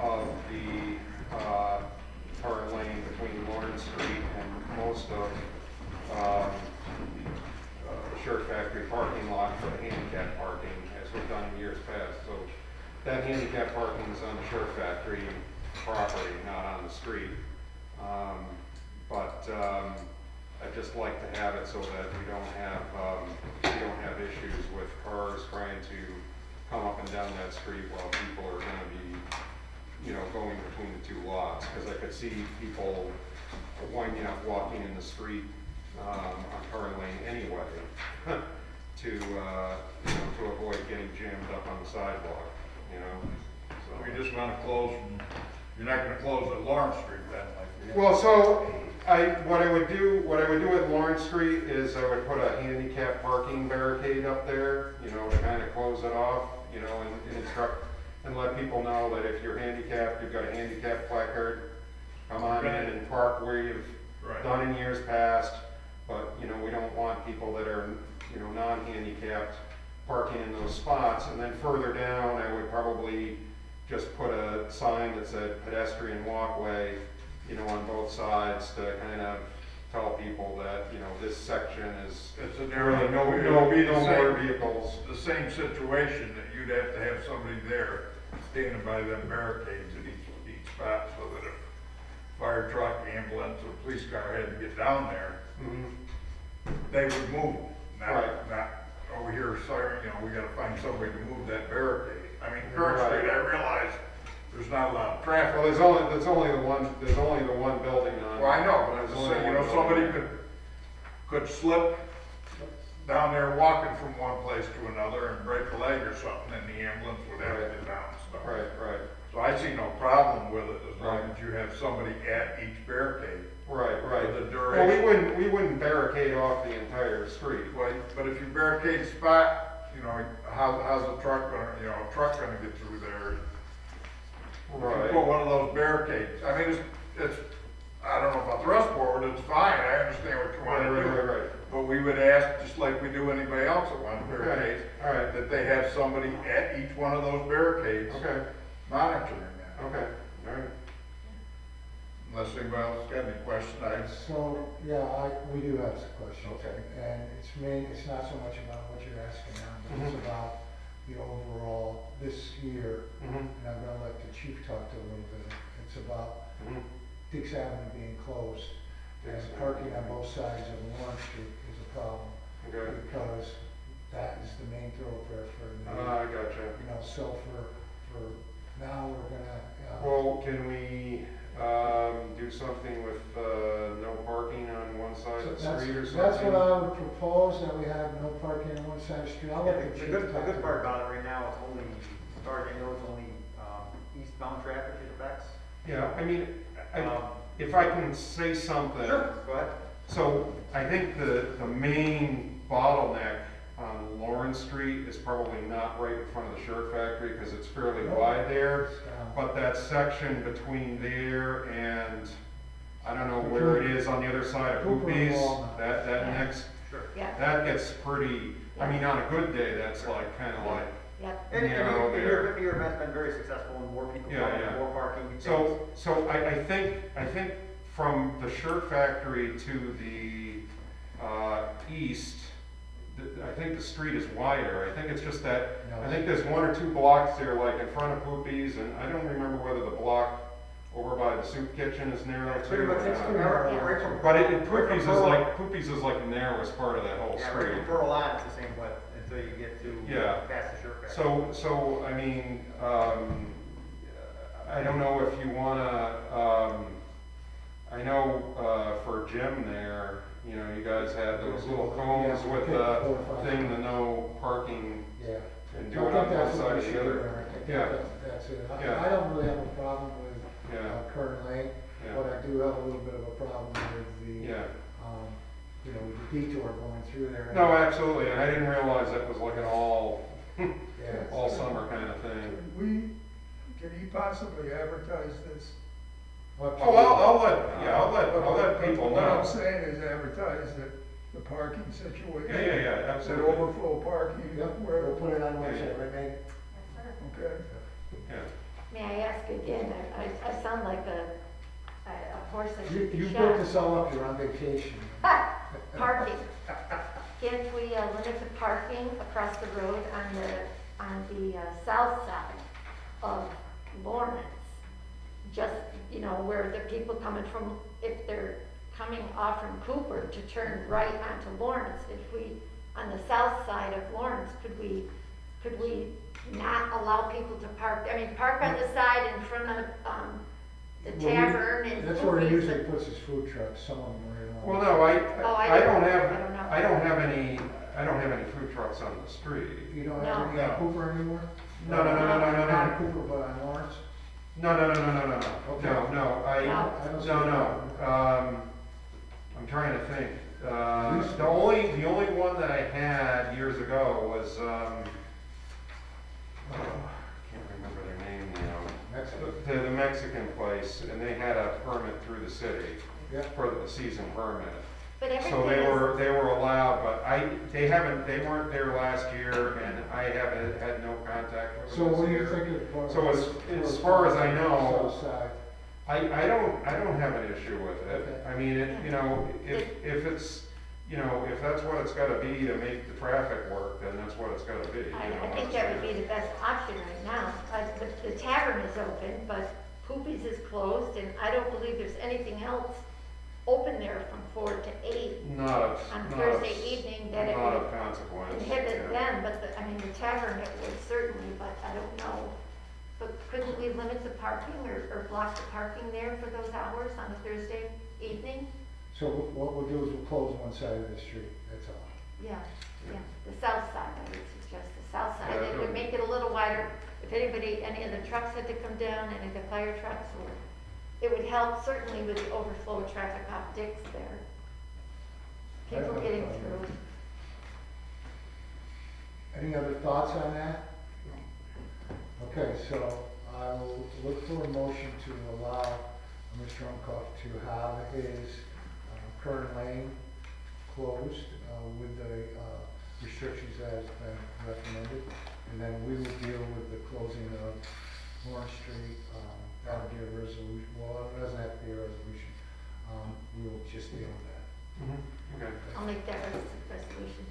S10: of the turn lane between Lawrence Street and most of the Shirt Factory parking lot for the handicap parking, as we've done in years past. So that handicap parking is on the Shirt Factory property, not on the street. I'd just like to have it so that we don't have issues with cars trying to come up and down that street while people are gonna be, going between the two lots. Because I could see people winding up walking in the street on turn lane anyway to avoid getting jammed up on the sidewalk, So
S6: We just wanna close, you're not gonna close at Lawrence Street then, like.
S10: Well, so what I would do at Lawrence Street is I would put a handicap parking barricade up there, to kind of close it off, and instruct and let people know that if you're handicapped, you've got a handicap placard, come on in and park where you've
S6: Right.
S10: done in years past. But, we don't want people that are, non-handicapped parking in those spots. And then further down, I would probably just put a sign that said pedestrian walkway, on both sides to kind of tell people that, this section is
S6: It's an
S10: really
S6: area,
S10: no
S6: the
S10: more
S6: same,
S10: vehicles.
S6: the same situation that you'd have to have somebody there standing by them barricades at each spot so that if fire truck, ambulance, or police car had to get down there, they would move,
S10: Right.
S6: not over here, sorry, we gotta find some way to move that barricade. I mean, Current
S10: Right.
S6: Street, I realize there's not a lot of traffic.
S10: Well, there's only the one building on.
S6: Well, I know, but I'm just saying, somebody could slip down there walking from one place to another and break a leg or something, and the ambulance would have to get down and stuff.
S10: Right.
S6: So I see no problem with it as long as you have somebody at each barricade.
S10: Right.
S6: For the
S10: Well,
S6: duration.
S10: we wouldn't barricade off the entire street.
S6: Well, but if you barricade a spot, how's a truck gonna, a truck gonna get through there? If you put one of those barricades, I mean, it's, I don't know about the rest board, it's fine, I understand what you wanna do.
S10: Right.
S6: But we would ask, just like we do anybody else that wants barricades,
S10: All right.
S6: that they have somebody at each one of those barricades
S10: Okay.
S6: monitoring that.
S10: Okay. All right.
S6: Unless anybody else got any questions,
S1: So, we do have some questions.
S6: Okay.
S1: And it's not so much about what you're asking now, but it's about the overall, this year, and I'm gonna let the chief talk to it a little bit. It's about Dix Avenue being closed, and
S10: Dix
S1: parking on
S10: Avenue.
S1: both sides of Lawrence Street is a problem,
S10: Okay.
S1: because that is the main thoroughfare for the,
S10: I gotcha.
S1: so for now, we're gonna,
S10: Well, can we do something with no parking on one side of the street or something?
S1: That's what I would propose, that we have no parking on one side of the street. I'll let the
S8: The
S1: chief
S8: good, the
S1: talk to
S8: good part
S1: it.
S8: about it right now is only, as far as I know, it's only eastbound traffic it affects.
S10: Yeah, I mean,
S8: Um,
S10: if I can say something.
S8: Sure, go ahead.
S10: So I think the main bottleneck on Lawrence Street is probably not right in front of the Shirt Factory because it's fairly wide there. But that section between there and, I don't know where it is on the other side of
S1: Cooper and
S10: Poopy's,
S1: Walnut.
S10: that next,
S5: Yeah,
S10: that gets pretty, I mean, on a good day, that's like, kind of like,
S5: yep.
S8: And
S10: narrow there.
S8: your event's been very successful and more people
S10: Yeah,
S8: coming,
S10: yeah.
S8: more parking.
S10: So I think from the Shirt Factory to the east, I think the street is wider. I think it's just that, I think there's one or two blocks there, like in front of Poopy's, and I don't remember whether the block over by the soup kitchen is narrow
S8: It's
S10: too.
S8: pretty much,
S10: or
S8: it's
S10: not.
S8: right from.
S10: But
S8: right from
S10: Poopy's is like the narrowest part of that whole
S8: Yeah, right
S10: street.
S8: from Pearl on, it's the same width until you get to.
S10: Yeah.
S8: Past the Shirt Factory.
S10: So, I mean, I don't know if you wanna, I know, for for Jim there, you know, you guys had those little cones
S1: Yeah,
S10: with
S1: okay,
S10: the
S1: 4 or 5.
S10: thing, the no parking,
S1: Yeah.
S10: and
S1: I
S10: do it
S1: think
S10: on one
S1: that's what
S10: side
S1: we
S10: or
S1: should
S10: the
S1: do
S10: other.
S1: there. I think
S10: Yeah.
S1: that's it.
S10: Yeah.
S1: I don't really have a problem with
S10: Yeah,
S1: Kern Lane,
S10: yeah,
S1: but I do have a little bit of a problem with the,
S10: yeah.
S1: you know, with the detour going through there.
S10: No, absolutely, and I didn't realize that was like an all
S1: Yeah.
S10: summer kind of thing.
S4: Can he possibly advertise this?
S10: Oh, I'll let people
S4: What I'm
S10: know.
S4: saying is advertise the parking situation.
S10: Yeah,
S4: That
S10: absolutely.
S4: overflow parking,
S1: Yep,
S4: where,
S1: we'll put it on the website, right, Meg?
S4: okay.
S10: Yeah.
S5: May I ask again, I sound like a horse that should
S1: You
S5: be
S1: built
S5: shot.
S1: this all up, you're on vacation.
S5: Parking. Can't we limit the parking across the road on the south side of Lawrence? Just, you know, where the people coming from, if they're coming off from Cooper to turn right onto Lawrence, if we, on the south side of Lawrence, could we not allow people to park, I mean, park on the side in front of, the
S1: Well,
S5: tavern and.
S1: That's where he
S5: Cooper's
S1: usually
S5: and-
S1: puts his food trucks, some of them are in.
S10: Well, no, I don't
S5: know.
S10: I don't have any food trucks on the street.
S1: You don't
S5: No.
S1: have any on Cooper anymore?
S10: No.
S1: Not on Cooper, but on Lawrence?
S10: No,
S1: Okay.
S10: I'm trying to think. The only one that I had years ago was, I can't remember their name now.
S1: Mexico.
S10: The Mexican place, and they had a permit through the city
S1: Yeah.
S10: for the season permit.
S5: But everything
S10: So they
S5: is.
S10: were allowed, but they weren't there last year, and I haven't had no contact with
S1: So
S10: them
S1: what
S10: this
S1: do you
S10: year.
S1: think of?
S10: So as far as I know,
S1: South side.
S10: I don't have an issue with it.
S1: Okay.
S10: I mean, you know, if it's, you know, if that's what it's gotta be to make the traffic work, then that's what it's gotta be. you know,
S5: I think that would be the best option right now. The tavern is open, but Poopy's is closed, and I don't believe there's anything else open there from 4 to 8
S10: Not
S5: on
S10: of,
S5: Thursday evening that it
S10: not
S5: would
S10: of consequence.
S5: inhibit
S10: yeah.
S5: them, but the tavern it would certainly, but I don't know. But couldn't we limit the parking or block the parking there for those hours on a Thursday evening?
S1: So what we'll do is we'll close one side of the street, that's all.
S5: Yeah, the south side, I would suggest the south side,
S10: Yeah,
S5: it would make it a little wider, if any of the trucks had to come down, any of the fire trucks, or, it would help certainly with the overflow of traffic off Dix there. People getting through.
S1: Any other thoughts on that? Okay, so I will look for a motion to allow Mr. Umkoff to have his Kern Lane closed with the restrictions that has been recommended. And then we will deal with the closing of Lawrence Street. That'll be a resolution, well, it doesn't have to be a resolution. We will just deal with that.
S10: Okay.
S5: I'll make that resolution.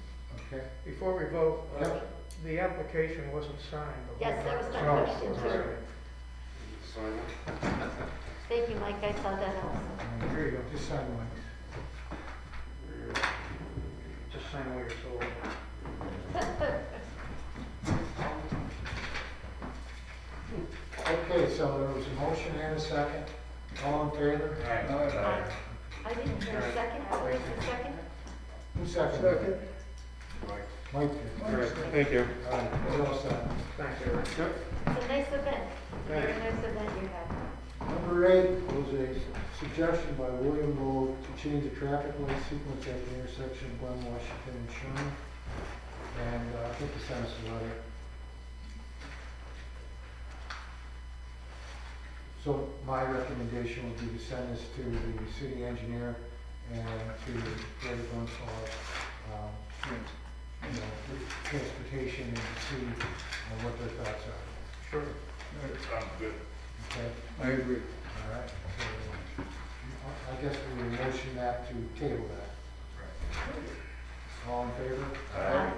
S1: Okay?
S2: Before we vote,
S1: Yep.
S2: the application wasn't signed.
S5: Yes, that was my
S10: Oh,
S5: question
S10: all
S5: too.
S10: right. So,
S5: Thank you, Mike, I saw that also.
S1: Here you go, just sign one.
S2: Just sign away your soul.
S1: Okay, so there was a motion and a second. All in favor?
S5: I didn't hear a second, what was the second?
S1: Who seconded?
S4: Second.
S1: Mike did.
S10: all right, thank you.
S1: All right, we're all set.
S2: Thanks, Eric.
S10: Yep.
S5: It's a nice event, very nice event you have.
S1: Number 8 was a suggestion by William Gold to change the traffic light sequence at the intersection of Glen, Washington and Sherman. And I think he sent us a letter. So my recommendation would be to send this to the city engineer and to Greater Glens transportation and see what their thoughts are.
S2: Sure.
S3: Sounds good.
S1: Okay?
S4: I agree.
S1: All right, so I guess we will motion that to table that. All in favor?
S5: Aye.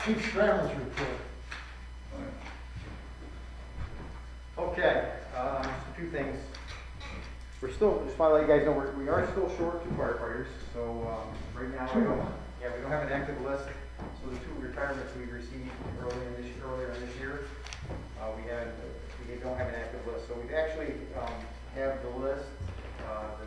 S1: Chief Stradlin's report.
S8: Okay, a few things. We're still, just want to let you guys know, we are still short 2 firefighters, so, right now, we don't have an active list. So the 2 retirements we received earlier in this year, we don't have an active list. So we actually, have the list, the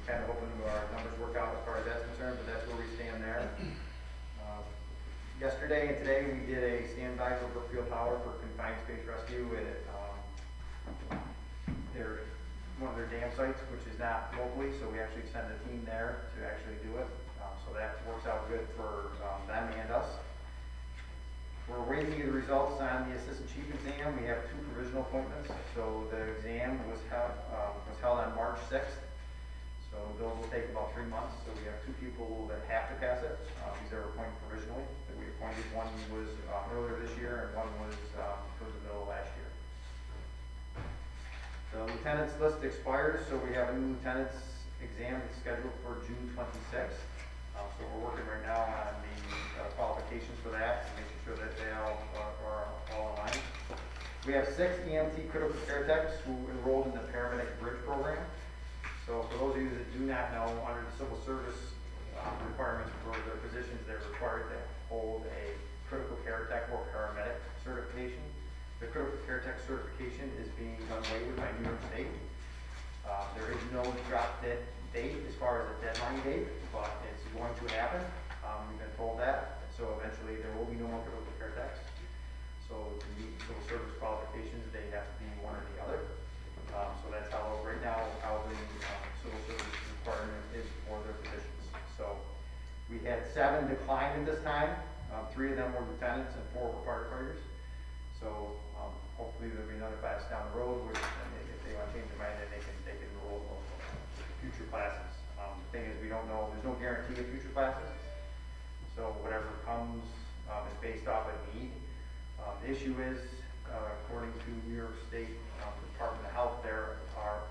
S8: kind of hoping our numbers work out as far as that's concerned, but that's where we stand there. Yesterday and today, we did a standby for Brookfield Power for confined space rescue at, one of their dam sites, which is not locally, so we actually send a team there to actually do it. So that works out good for them and us. We're waiting to get the results on the assistant chief exam. We have 2 provisional appointments. So the exam was held on March 6th. So those will take about 3 months. So we have 2 people that have to pass it. These are appointed provisionally that we appointed. One was earlier this year and one was towards the middle of last year. The lieutenant's list expires, so we have a new lieutenant's exam that's scheduled for June 26th. So we're working right now on the qualifications for that, and making sure that they all are all aligned. We have 6 EMT critical care techs who enrolled in the paramedic bridge program. So for those of you that do not know, under the civil service requirements for their positions, they're required to hold a critical care tech or paramedic certification. The critical care tech certification is being done away with by New York State. There is no drop dead date as far as a deadline date, but it's going to happen. We've been told that. So eventually there will be no more critical care techs. So to meet civil service qualifications, they have to be one or the other. So that's how, right now, how the civil service requirement is for their positions. So we had 7 decline at this time. 3 of them were lieutenants and 4 were firefighters. So hopefully there'll be another class down the road, which if they want to change their mind, then they can enroll future classes. The thing is, we don't know, there's no guarantee of future classes. So whatever comes is based off of need. The issue is, according to New York State Department of Health, there are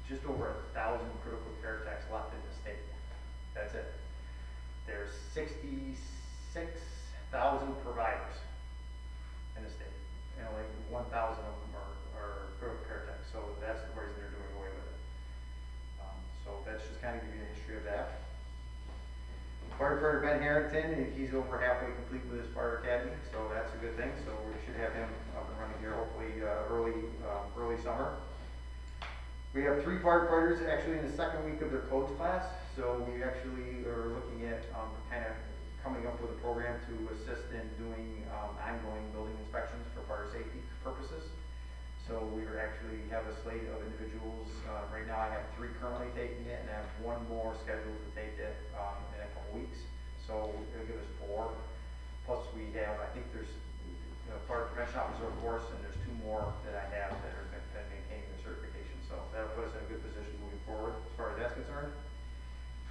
S8: just over 1,000 critical care techs left in the state. That's it. There's 66,000 providers in the state, and like 1,000 of them are critical care techs. So that's the reason they're doing away with it. So that's just kind of give you a history of that. Firefighter Ben Harrington, he's over halfway complete with his fire academy, so that's a good thing. So we should have him up and running here hopefully early summer. We have 3 firefighters actually in the 2nd week of their codes class. So we actually are looking at kind of coming up with a program to assist in doing ongoing building inspections for fire safety purposes. So we actually have a slate of individuals. Right now I have 3 currently taking it, and I have 1 more scheduled to take it in a couple weeks. So it'll give us 4. Plus we have, I think there's fire prevention officer course, and there's 2 more that I have that are maintaining the certification. So that'll put us in a good position moving forward as far as that's concerned.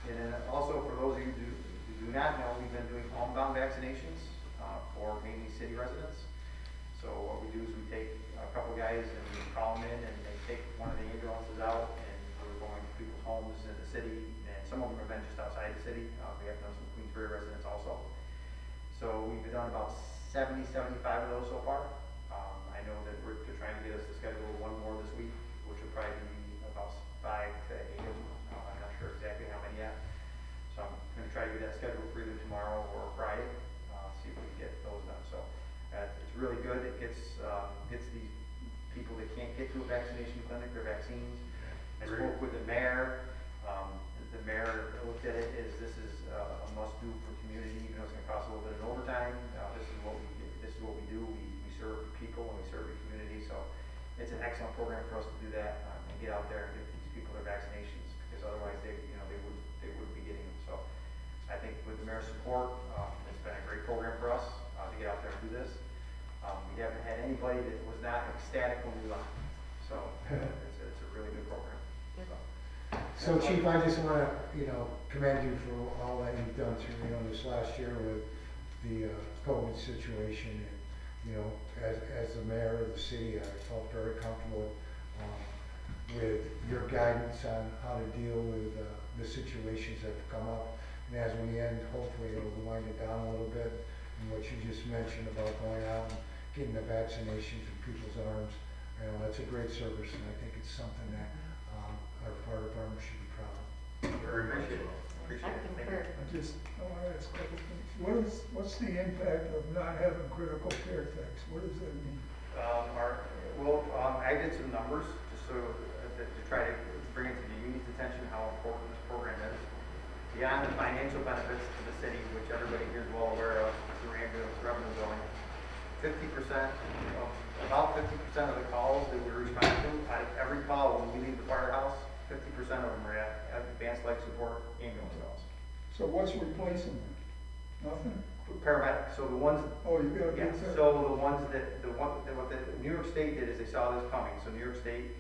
S8: And then also for those of you who do not know, we've been doing homebound vaccinations for mainly city residents. So what we do is we take a couple guys and we call them in, and they take one of the ambulances out, and we're going to people's homes in the city, and some of them have been just outside the city. We have done some Queensbury residents also. So we've done about 70, 75 of those so far. I know that they're trying to get us to schedule 1 more this week, which will probably be about 5 to 8 of them. I'm not sure exactly how many yet. So I'm going to try to get that scheduled for either tomorrow or Friday, see if we can get those done. So it's really good. It gets these people that can't get to a vaccination clinic their vaccines. I spoke with the mayor. The mayor looked at it as this is a must-do for community. Even though it's going to cost a little bit of overtime, this is what we do. We serve people and we serve the community. So it's an excellent program for us to do that and get out there and get these people their vaccinations, because otherwise they wouldn't be getting them. So I think with the mayor's support, it's been a great program for us to get out there and do this. We haven't had anybody that was not ecstatic when we left. So it's a really good program.
S1: So Chief, I just want to, commend you for all that you've done through, this last year with the COVID situation. And, as the mayor of the city, I felt very comfortable with your guidance on how to deal with the situations that have come up. And as we end, hopefully it'll wind it down a little bit. And what you just mentioned about going out and getting the vaccinations in people's arms, that's a great service, and I think it's something that our fire department should be proud of.
S8: Very much. Appreciate it. Thank you.
S4: I want to ask a couple things. What's the impact of not having critical care techs? What does that mean?
S8: I did some numbers just so to try to bring it to the union's attention how important beyond the financial benefits to the city, which everybody here is well aware of through ambulance revenue going, 50%, about 50% of the calls that we respond to, out of every call when we leave the firehouse, 50% of them are at advanced life support ambulance calls.
S4: So what's replacing them? Nothing?
S8: Paramedics, so the ones,
S4: Oh, you gotta
S8: yes,
S4: get that.
S8: so the ones what the New York State did is they saw this coming, so New York State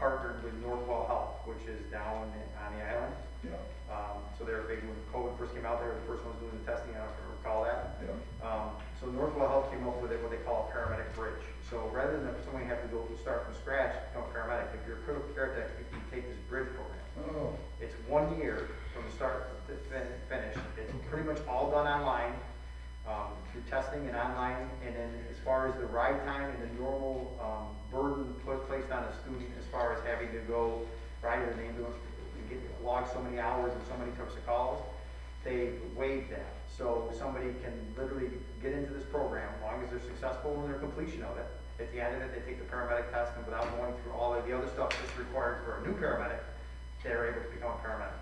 S8: partnered with Northwell Health, which is down on the island.
S4: Yeah,
S8: So they were big when COVID first came out, they were the first ones doing the testing, I don't know if you recall that.
S4: yeah.
S8: So Northwell Health came up with what they call a paramedic bridge. So rather than somebody have to go start from scratch to become a paramedic, if you're a critical care tech, you can take this bridge program.
S4: Oh,
S8: It's 1 year from the start to finish. It's pretty much all done online, through testing and online. And then as far as the ride time and the normal burden placed on a student as far as having to go ride in an ambulance, get log so many hours and so many types of calls, they waived that. So somebody can literally get into this program as long as they're successful in their completion of it. At the end of it, they take the paramedic test, and without going through all of the other stuff that's required for a new paramedic, they're able to become a paramedic.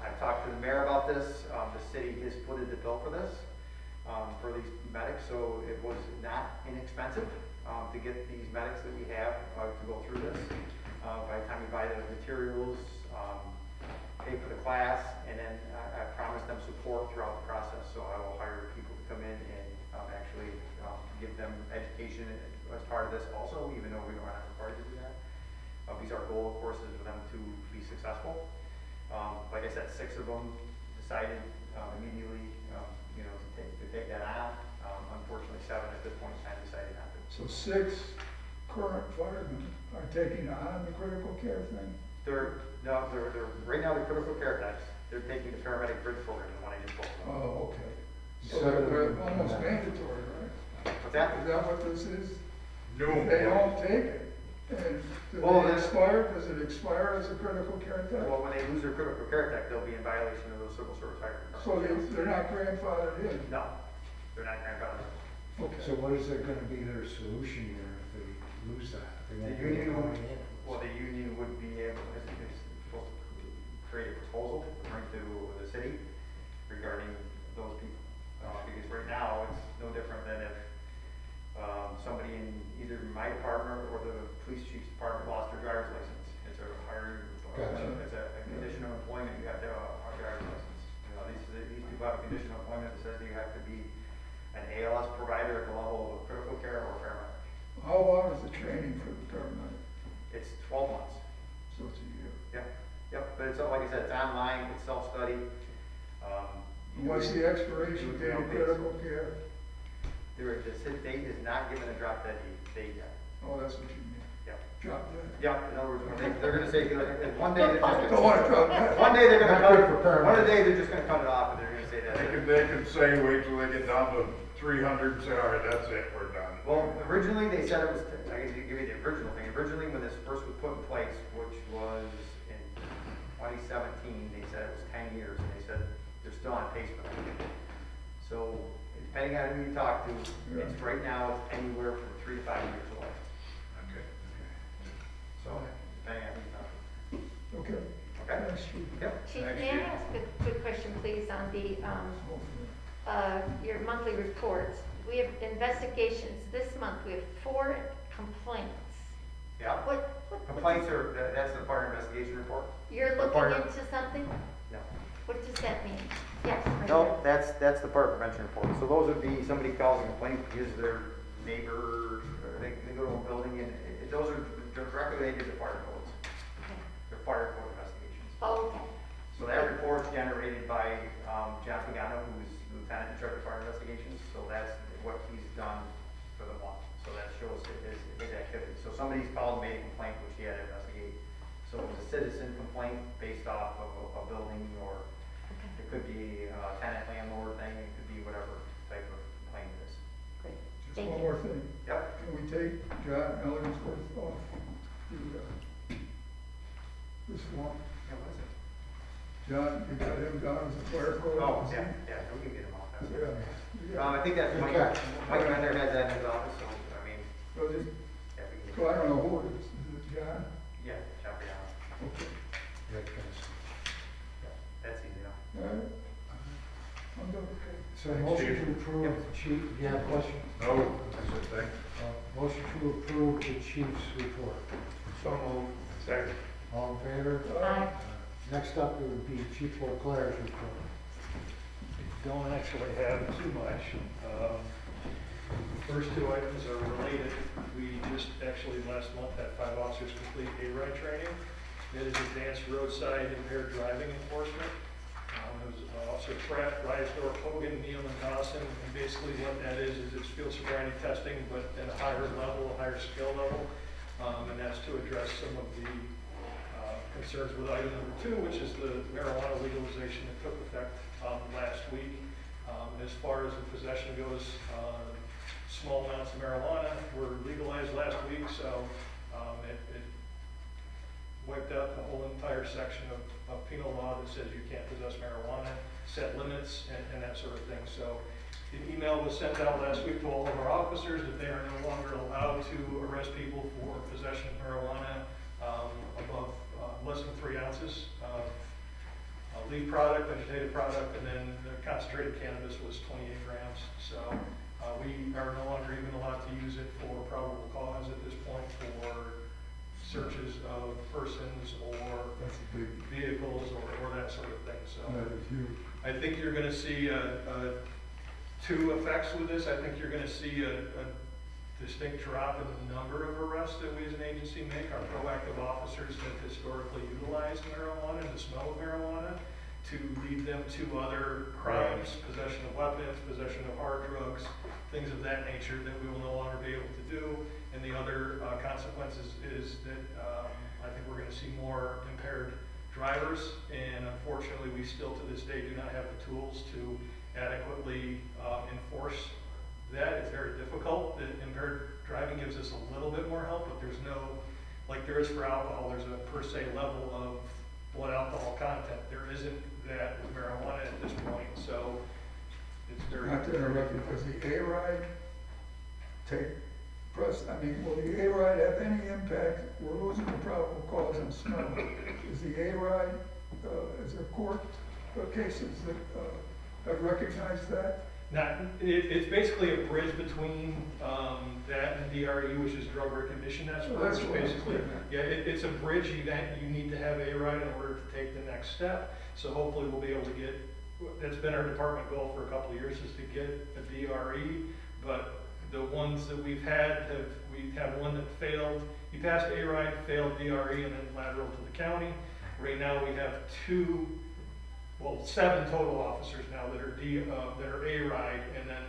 S8: I've talked to the mayor about this. The city has footed the bill for this, for these medics, so it was not inexpensive to get these medics that we have to go through this. By the time you buy the materials, pay for the class, and then I promised them support throughout the process. So I will hire people to come in and actually give them education as part of this also, even though we are not required to do that. Because our goal, of course, is for them to be successful. Like I said, 6 of them decided immediately, to take that on. Unfortunately, 7 at this point in time decided not to.
S4: so 6 current firemen are taking on the critical care thing?
S8: They're right now they're critical care techs. They're taking the paramedic bridge program, the one I just spoke about.
S4: Oh, okay. So
S1: So
S4: they're
S1: they're-
S4: almost mandatory, right?
S8: What's that?
S4: Is that what this is?
S6: No.
S4: If they don't take it, and
S8: Well,
S4: does
S8: then-
S4: it expire as a critical care tech?
S8: Well, when they lose their critical care tech, they'll be in violation of those civil service hire.
S4: So they're not grandfathered in?
S8: No, they're not grandfathered.
S4: Okay.
S1: So what is gonna be their solution here if they lose that? They won't
S8: The
S1: be
S8: union
S1: going
S8: would,
S1: in.
S8: well, the union would be able, is supposed to create a proposal to bring to the city regarding those people. Because right now, it's no different than if somebody in either my department or the police chief's department lost their driver's license. It's a higher,
S1: Gotcha.
S8: it's a condition of employment, you have to have a driver's license. These people have a condition of employment that says that you have to be an ALS provider at the level of critical care or paramedic.
S4: How long is the training for the paramedic?
S8: It's 12 months.
S4: So it's a year.
S8: Yep, but it's, like I said, it's online, it's self-study.
S4: What's the expiration date of critical care?
S8: The state is not given a drop dead date yet.
S4: Oh, that's what you mean.
S8: Yep.
S4: Drop dead.
S8: Yep, in other words, they're gonna say, one day they're just
S4: Don't want to drop dead.
S8: one day they're gonna
S1: Not
S8: cut
S1: good for
S8: it, one
S1: paramedics.
S8: day they're just gonna cut it off and they're gonna say that.
S6: They could say, wait till they get down to 300 and say, all right, that's it, we're done.
S8: Well, originally they said it was, I can give you the original thing. Originally, when this first was put in place, which was in 2017, they said it was 10 years, and they said they're still on pace for that. So, depending on who you talk to, it's right now, it's anywhere from 3 to 5 years away.
S6: Okay.
S8: So, depending on who you talk to.
S4: Okay.
S8: Okay?
S4: Thanks, Chief.
S8: Yep.
S5: Chief, may I ask a quick question, please, on the, your monthly reports? We have investigations. This month, we have 4 complaints.
S8: Yeah.
S5: What?
S8: Complaints are, that's the fire investigation report?
S5: You're
S8: Part
S5: looking
S8: of-
S5: into something?
S8: No.
S5: What does that mean? Yes. right
S8: No,
S5: here.
S8: that's the fire prevention report. So those would be, somebody calls a complaint because their neighbor, they go to a building and those are directly related to fire codes.
S5: Okay.
S8: They're fire code investigations.
S5: Oh, okay.
S8: So that report's generated by John Pagano, who's lieutenant in charge of fire investigations. So that's what he's done for the month. So that shows his activity. So somebody's called and made a complaint, which he had to investigate. So it's a citizen complaint based off of a building, or it could be a tenant landlord thing, it could be whatever type of complaint it is.
S5: Great.
S4: Just
S5: Thank
S4: one
S5: you.
S4: more thing.
S8: Yep.
S4: Can we take John Ellingsworth off this form?
S8: Yeah, what is it?
S4: John, you got him down as a fire code
S8: Oh,
S4: officer?
S8: yeah, we can get him off that.
S4: Yeah.
S8: I think that's Mike,
S1: Okay.
S8: Mike Bender has that in his office, so, I mean,
S4: So just,
S8: yeah, we can.
S4: so I don't know who it is. Is it John?
S8: Yeah, John Pagano.
S4: Okay.
S1: That kind of stuff.
S8: Yeah, that's easy.
S1: So motion to approve the chief, you have a question?
S6: No, that's it, thanks.
S1: Motion to approve the chief's report.
S2: So moved. Second.
S1: All in favor?
S5: Aye.
S1: Next up, it would be Chief Claire's report.
S9: Don't actually have too much. First two items are related. We just actually last month had 5 officers complete A-ride training. It is advanced roadside impaired driving enforcement. It was Officer Pratt, Rysdorf, Hogan, Neal, and Dawson. And basically what that is it's field sobriety testing, but at a higher level, a higher skill level. And that's to address some of the concerns with item number 2, which is the marijuana legalization that took effect last week. As far as the possession goes, small amounts of marijuana were legalized last week, so it wiped out the whole entire section of penal law that says you can't possess marijuana, set limits, and that sort of thing. So the email was sent out last week to all of our officers that they are no longer allowed to arrest people for possession of marijuana above less than 3 ounces of leaf product, vegetative product, and then the concentrated cannabis was 28 grams. So we are no longer even allowed to use it for probable cause at this point for searches of persons or
S4: That's a big,
S9: vehicles or that sort of thing. So
S4: that is huge.
S9: I think you're going to see 2 effects with this. I think you're going to see a distinct drop in the number of arrests that we as an agency make. Our proactive officers have historically utilized marijuana and the smell of marijuana to lead them to other crimes, possession of weapons, possession of hard drugs, things of that nature that we will no longer be able to do. And the other consequences is that I think we're going to see more impaired drivers, and unfortunately we still to this day do not have the tools to adequately enforce that. It's very difficult. The impaired driving gives us a little bit more help, but there's no, like there is for alcohol, there's a per se level of blood alcohol content. There isn't that with marijuana at this point, so it's very.
S4: Not to interrupt you, does the A-ride will the A-ride have any impact? We're losing the probable cause on smell. Is the A-ride, is there court cases that have recognized that?
S9: It's basically a bridge between that and DRE, which is drug recognition. That's
S4: So that's what I'm
S9: basically,
S4: getting at.
S9: yeah, it's a bridge event. You need to have A-ride in order to take the next step. So hopefully we'll be able to get, that's been our department goal for a couple of years, is to get a DRE. But the ones that we have one that failed. He passed A-ride, failed DRE, and then lateral to the county. Right now we have 7 total officers now that are A-ride, and then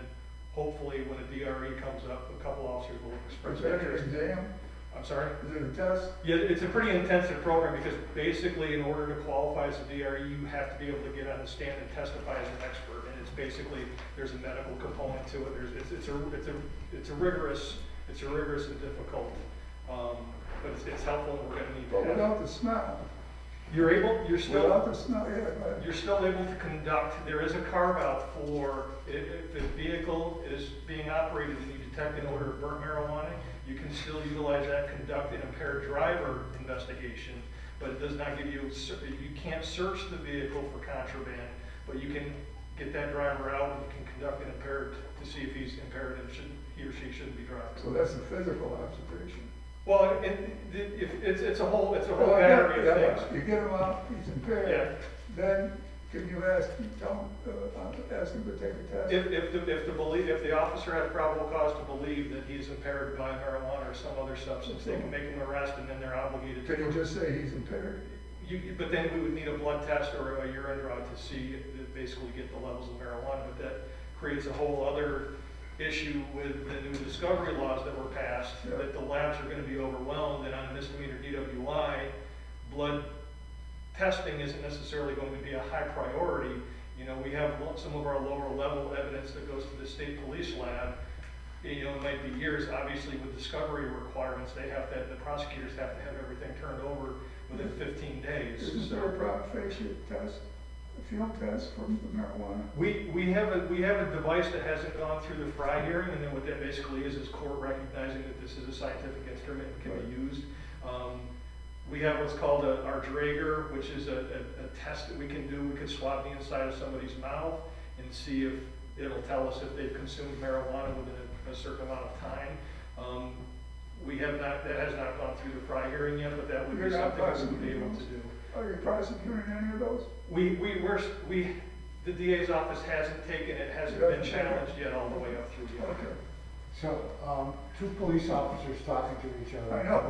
S9: hopefully when a DRE comes up, a couple officers will express
S4: Is that an
S9: interest.
S4: exam?
S9: I'm sorry?
S4: Is it a test?
S9: Yeah, it's a pretty intensive program because basically in order to qualify as a DRE, you have to be able to get on the stand and testify as an expert. And it's basically, there's a medical component to it. It's a rigorous and difficult, but it's helpful and we're gonna need to
S4: But
S9: have.
S4: without the smell,
S9: You're
S4: without the smell, yeah, go ahead.
S9: You're still able to conduct, there is a carve out for if the vehicle is being operated and you detect an odor of burnt marijuana, you can still utilize that, conduct an impaired driver investigation, but it does not give you, you can't search the vehicle for contraband, but you can get that driver out and you can conduct an impaired to see if he's impaired and he or she shouldn't be driving.
S4: So that's a physical observation.
S9: Well, it's a whole
S4: Well, I
S9: battery
S4: get-
S9: of
S4: yeah,
S9: things.
S4: You get him out, he's impaired, then can you ask him to take a test?
S9: If the officer has probable cause to believe that he's impaired by marijuana or some other substance, they can make him arrest and then they're obligated to.
S4: Can you just say he's impaired?
S9: But then we would need a blood test or a urine draw to see, basically get the levels of marijuana, but that creates a whole other issue with the new discovery laws that were passed,
S4: Yeah.
S9: that the labs are gonna be overwhelmed, and on a misdemeanor DWI, blood testing isn't necessarily going to be a high priority. You know, we have some of our lower level evidence that goes to the state police lab. You know, it might be years, obviously with discovery requirements, the prosecutors have to have everything turned over within 15 days.
S4: Isn't there a prima facie test, a field test for the marijuana?
S9: We have a device that hasn't gone through the Fry hearing, and then what that basically is court recognizing that this is a scientific instrument and can be used. We have what's called our Draeger, which is a test that we can do. We could swab the inside of somebody's mouth and see if It'll tell us if they've consumed marijuana within a certain amount of time. We have not, that has not gone through the Fry hearing yet, but that would be
S4: You're not
S9: something we would be able to
S4: prosecuting
S9: do.
S4: Are you prosecuting any of those?
S9: The DA's office hasn't taken it, hasn't been challenged yet all the way up through yet.
S4: Okay.
S1: So, two police officers talking to each other.
S4: I know.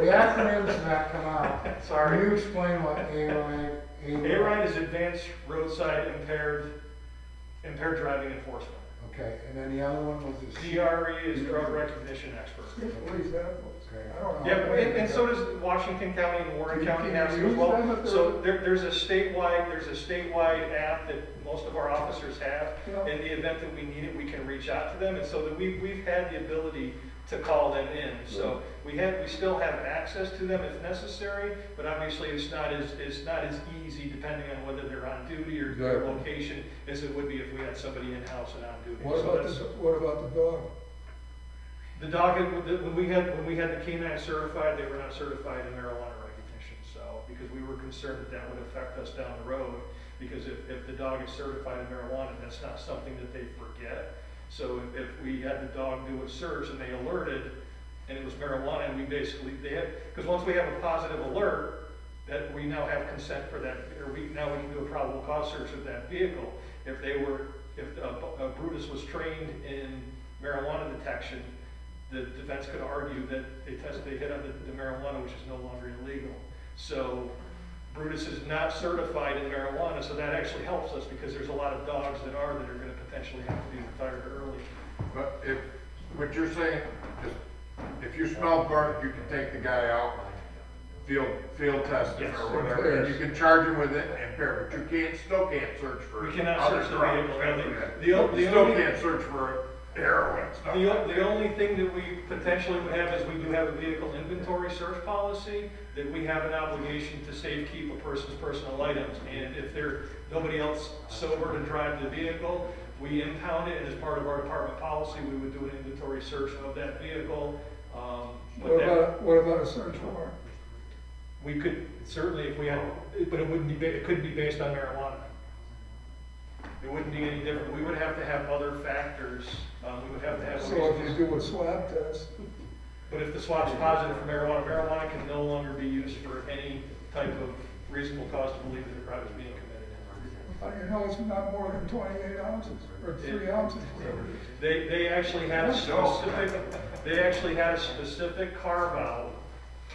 S1: The acronyms that come out.
S9: Sorry.
S1: Can you explain what ARI?
S9: ARINE is Advanced Roadside Impaired Driving Enforcement.
S1: Okay, and then the other one was the.
S9: DRE is Drug Recognition Expert.
S4: State police that was.
S1: Okay.
S4: I don't know.
S9: Yeah, and so does Washington County and Warren County have it as well. So there's a statewide app that most of our officers have.
S4: Yeah.
S9: In the event that we need it, we can reach out to them, and so that we've had the ability to call them in. So we still have access to them if necessary, but obviously it's not as easy depending on whether they're on duty or their
S4: Exactly.
S9: location as it would be if we had somebody in-house and on duty.
S4: What
S9: So
S4: about
S9: that's-
S4: what about the dog?
S9: The dog, when we had the canine certified, they were not certified in marijuana recognition, so, because we were concerned that that would affect us down the road, because if the dog is certified in marijuana, that's not something that they forget. So if we had the dog do a search and they alerted, and it was marijuana, and we basically, because once we have a positive alert, that we now have consent for that, or now we can do a probable cause search of that vehicle. If Brutus was trained in marijuana detection, the defense could argue that they hit on the marijuana, which is no longer illegal. So Brutus is not certified in marijuana, so that actually helps us because there's a lot of dogs that are going to potentially have to be retired early.
S6: But if, what you're saying, is if you smell burnt, you can take the guy out, field test him
S9: Yes.
S6: or whatever, and you can charge him with it and impair, but you still can't search for.
S9: We cannot
S6: other
S9: search the
S6: drugs
S9: vehicle.
S6: after
S9: The-
S6: that.
S9: the
S6: You still
S9: only-
S6: can't search for heroin and stuff.
S9: The only thing that we potentially would have is we do have a vehicle inventory search policy, that we have an obligation to safekeep a person's personal items. And if nobody else sober to drive the vehicle, we impound it, and as part of our department policy, we would do an inventory search of that vehicle.
S4: What about a search warrant?
S9: We could, certainly if we had, but it wouldn't be, it couldn't be based on marijuana. It wouldn't be any different. We would have to have other factors. We would have to have.
S4: So if you do a swab test,
S9: But if the swab's positive for marijuana, marijuana can no longer be used for any type of reasonable cause to believe that a crime is being committed.
S4: how do you know it's not more than 28 ounces or 3 ounces, whatever it is?
S9: They actually had a specific carve out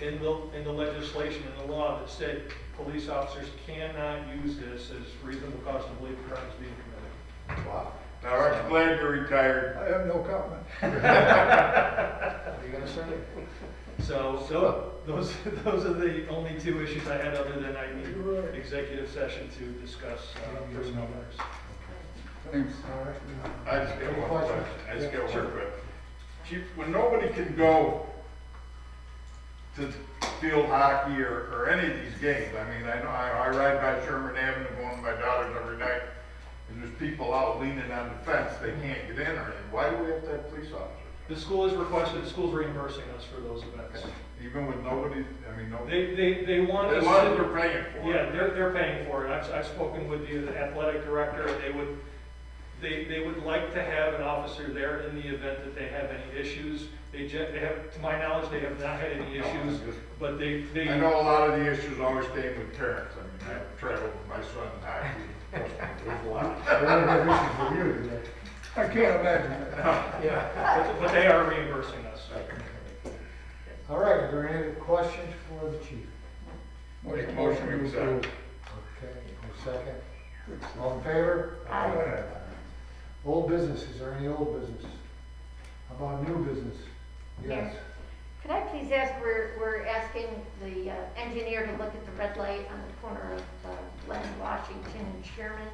S9: in the legislation, in the law, that said police officers cannot use this as reasonable cause to believe a crime is being committed.
S1: Wow.
S6: Now, aren't you glad you're retired?
S4: I have no comment.
S1: Are you gonna say it?
S9: So those are the only two issues I had, other than I need
S4: You're right.
S9: executive session to discuss personnel matters.
S4: Thanks.
S1: All right.
S6: I just got
S1: Any
S6: one
S1: questions?
S6: question. I just
S1: Yeah,
S6: got
S1: sure.
S6: one question. Chief, when nobody can go to field hockey or any of these games, I mean, I know I ride by Sherman Avenue going with my daughters every night, and there's people out leaning on the fence, they can't get in or anything. Why do we have to have police officers?
S9: The school has requested, the school's reimbursing us for those events.
S6: Even with nobody, I mean, nobody,
S9: They want
S6: as
S9: us.
S6: long as they're paying for it.
S9: Yeah, they're paying for it. I've spoken with the athletic director. They would like to have an officer there in the event that they have any issues. They have, to my knowledge, they have not had any issues, but they.
S6: I know a lot of the issues always came with parents. I mean, I traveled with my son in hockey. There's a lot.
S1: They don't have issues for you, do they?
S4: I can't imagine that.
S9: Yeah, but they are reimbursing us.
S1: All right, are there any questions for the chief?
S6: Make a motion to accept.
S1: Okay, a second. All in favor?
S5: Aye.
S1: Old business, is there any old business? How about new business? Yes.
S5: Could I please ask, we're asking the engineer to look at the red light on the corner of Glen, Washington and Sherman.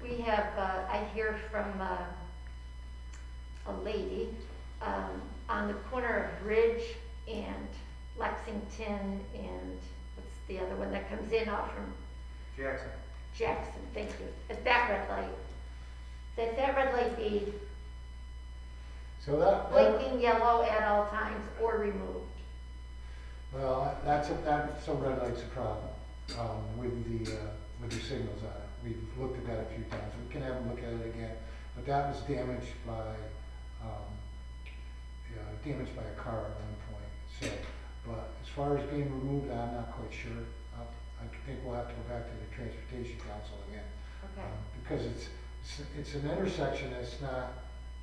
S5: We have, I hear from a lady on the corner of Ridge and Lexington and what's the other one that comes in off from Jackson, thank you, at that red light. That red light be
S1: So that,
S5: blinking yellow at all times or removed?
S1: well, that's a red light's a problem, with the signals on it. we've looked at that a few times, we can have them look at it again, but that was damaged by, damaged by a car at one point, so, but as far as being removed, I'm not quite sure. I think we'll have to go back to the Transportation Council again.
S5: Okay.
S1: Because it's an intersection that's not,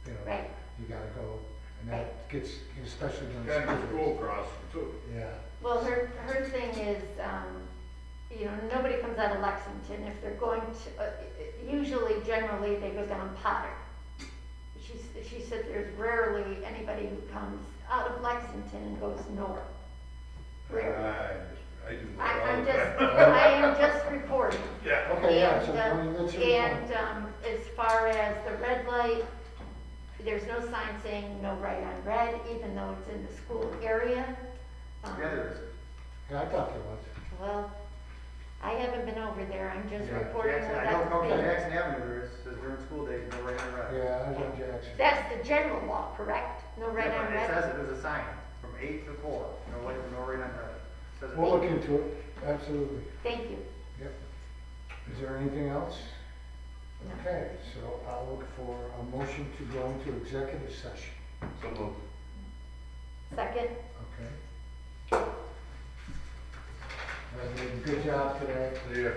S1: you know,
S5: Right.
S1: you gotta go, and that gets, especially during
S6: Kind of
S1: school
S6: school
S1: days.
S6: crossing too.
S1: Yeah,
S5: Well, her thing is, you know, nobody comes out of Lexington. If they're going to, usually, generally, they go down Potter. She said there's rarely anybody who comes out of Lexington and goes north. Rarely.
S6: I do that
S5: I-
S6: all
S5: I'm
S6: the
S5: just,
S6: time.
S5: I am just reporting.
S6: Yeah.
S1: okay, yeah,
S5: And,
S1: so, I mean, that's your point.
S5: And, as far as the red light, there's no sign saying no right on red, even though it's in the school area.
S8: Yeah, there is.
S1: Yeah, I thought there was.
S5: Well, I haven't been over there, I'm just
S1: Yeah,
S5: reporting
S8: Jackson,
S5: what
S8: I know
S5: I've
S8: come from
S5: seen.
S8: Jackson Avenue, there is, says during school days, no right on red.
S1: Yeah, I was on Jackson.
S5: That's the general law, correct? No right
S8: Yeah,
S5: on
S8: but It
S5: red?
S8: says it, there's a sign, from 8 to 4, no right on red. It says it.
S1: We'll look into it, absolutely.
S5: Thank you.
S1: Yep. Is there anything else?
S5: No.
S1: Okay, so I'll look for a motion to go into executive session.
S3: So moved.
S5: Second?
S1: Okay. Good job today.
S6: Yeah.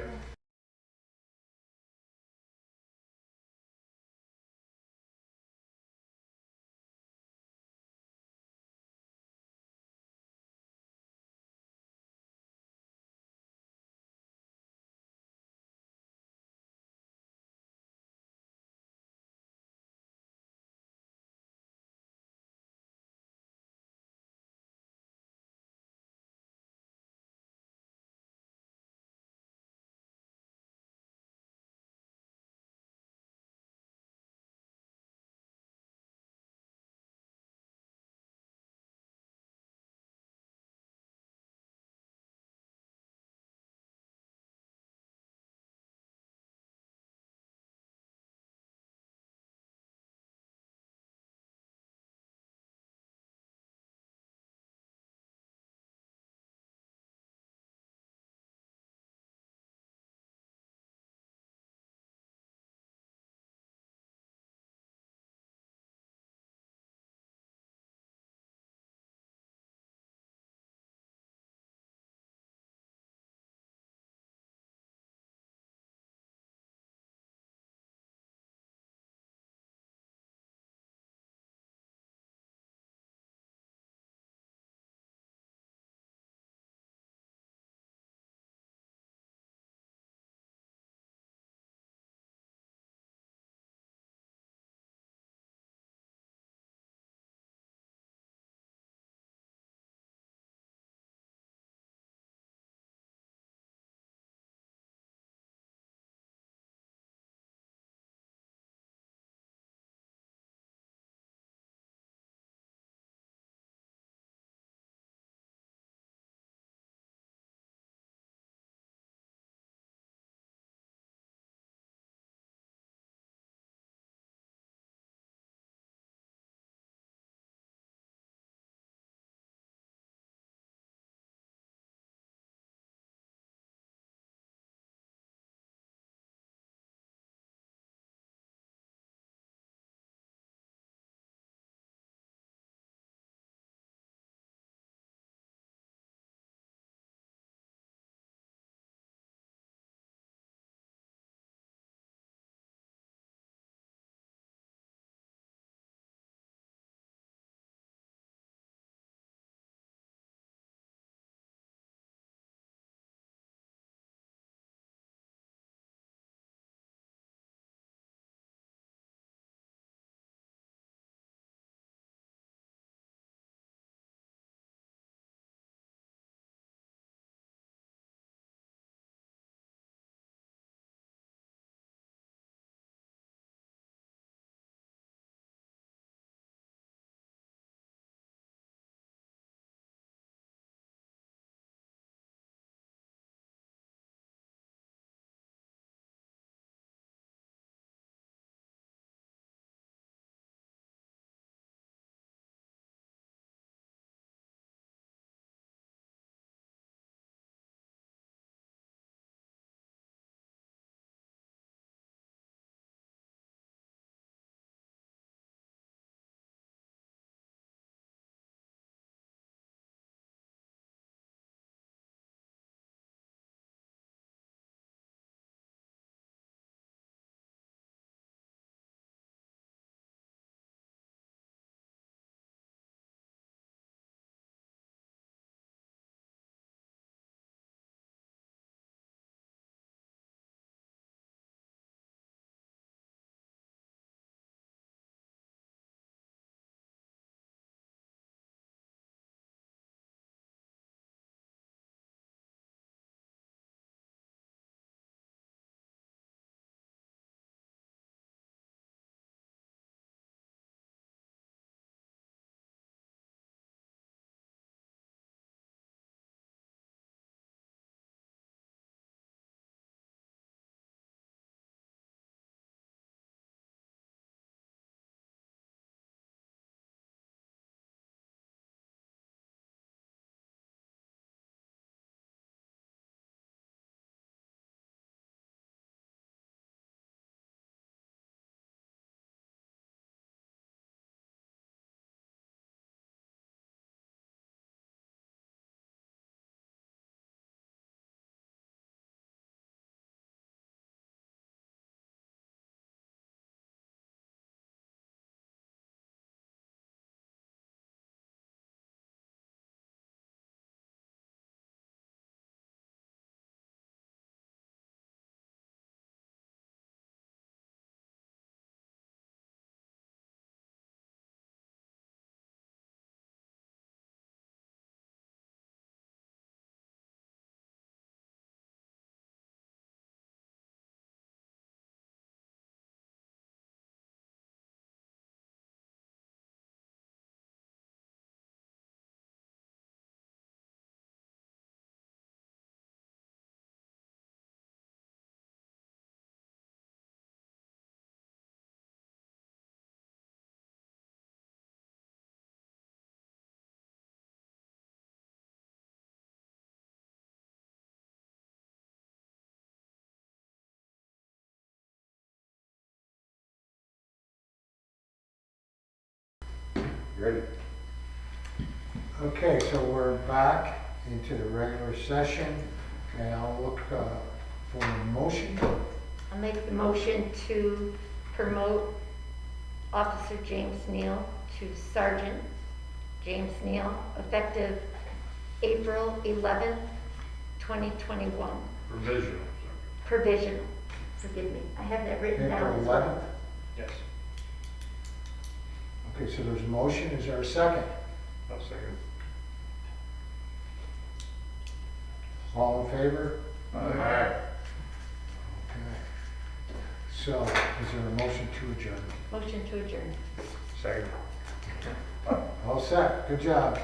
S3: Ready?
S1: Okay, so we're back into the regular session, and I'll look for a motion.
S5: I'll make the motion to promote Officer James Neal to Sergeant James Neal, effective April 11th, 2021.
S6: Provisional.
S5: Provisional, forgive me. I have that written down
S1: April
S5: as well.
S1: 11th.
S9: Yes.
S1: Okay, so there's a motion, is there a second?
S3: I'll second.
S1: All in favor?
S6: Aye.
S1: Okay. So, is there a motion to adjourn?
S5: Motion to adjourn.
S3: Second.
S1: All set, good job.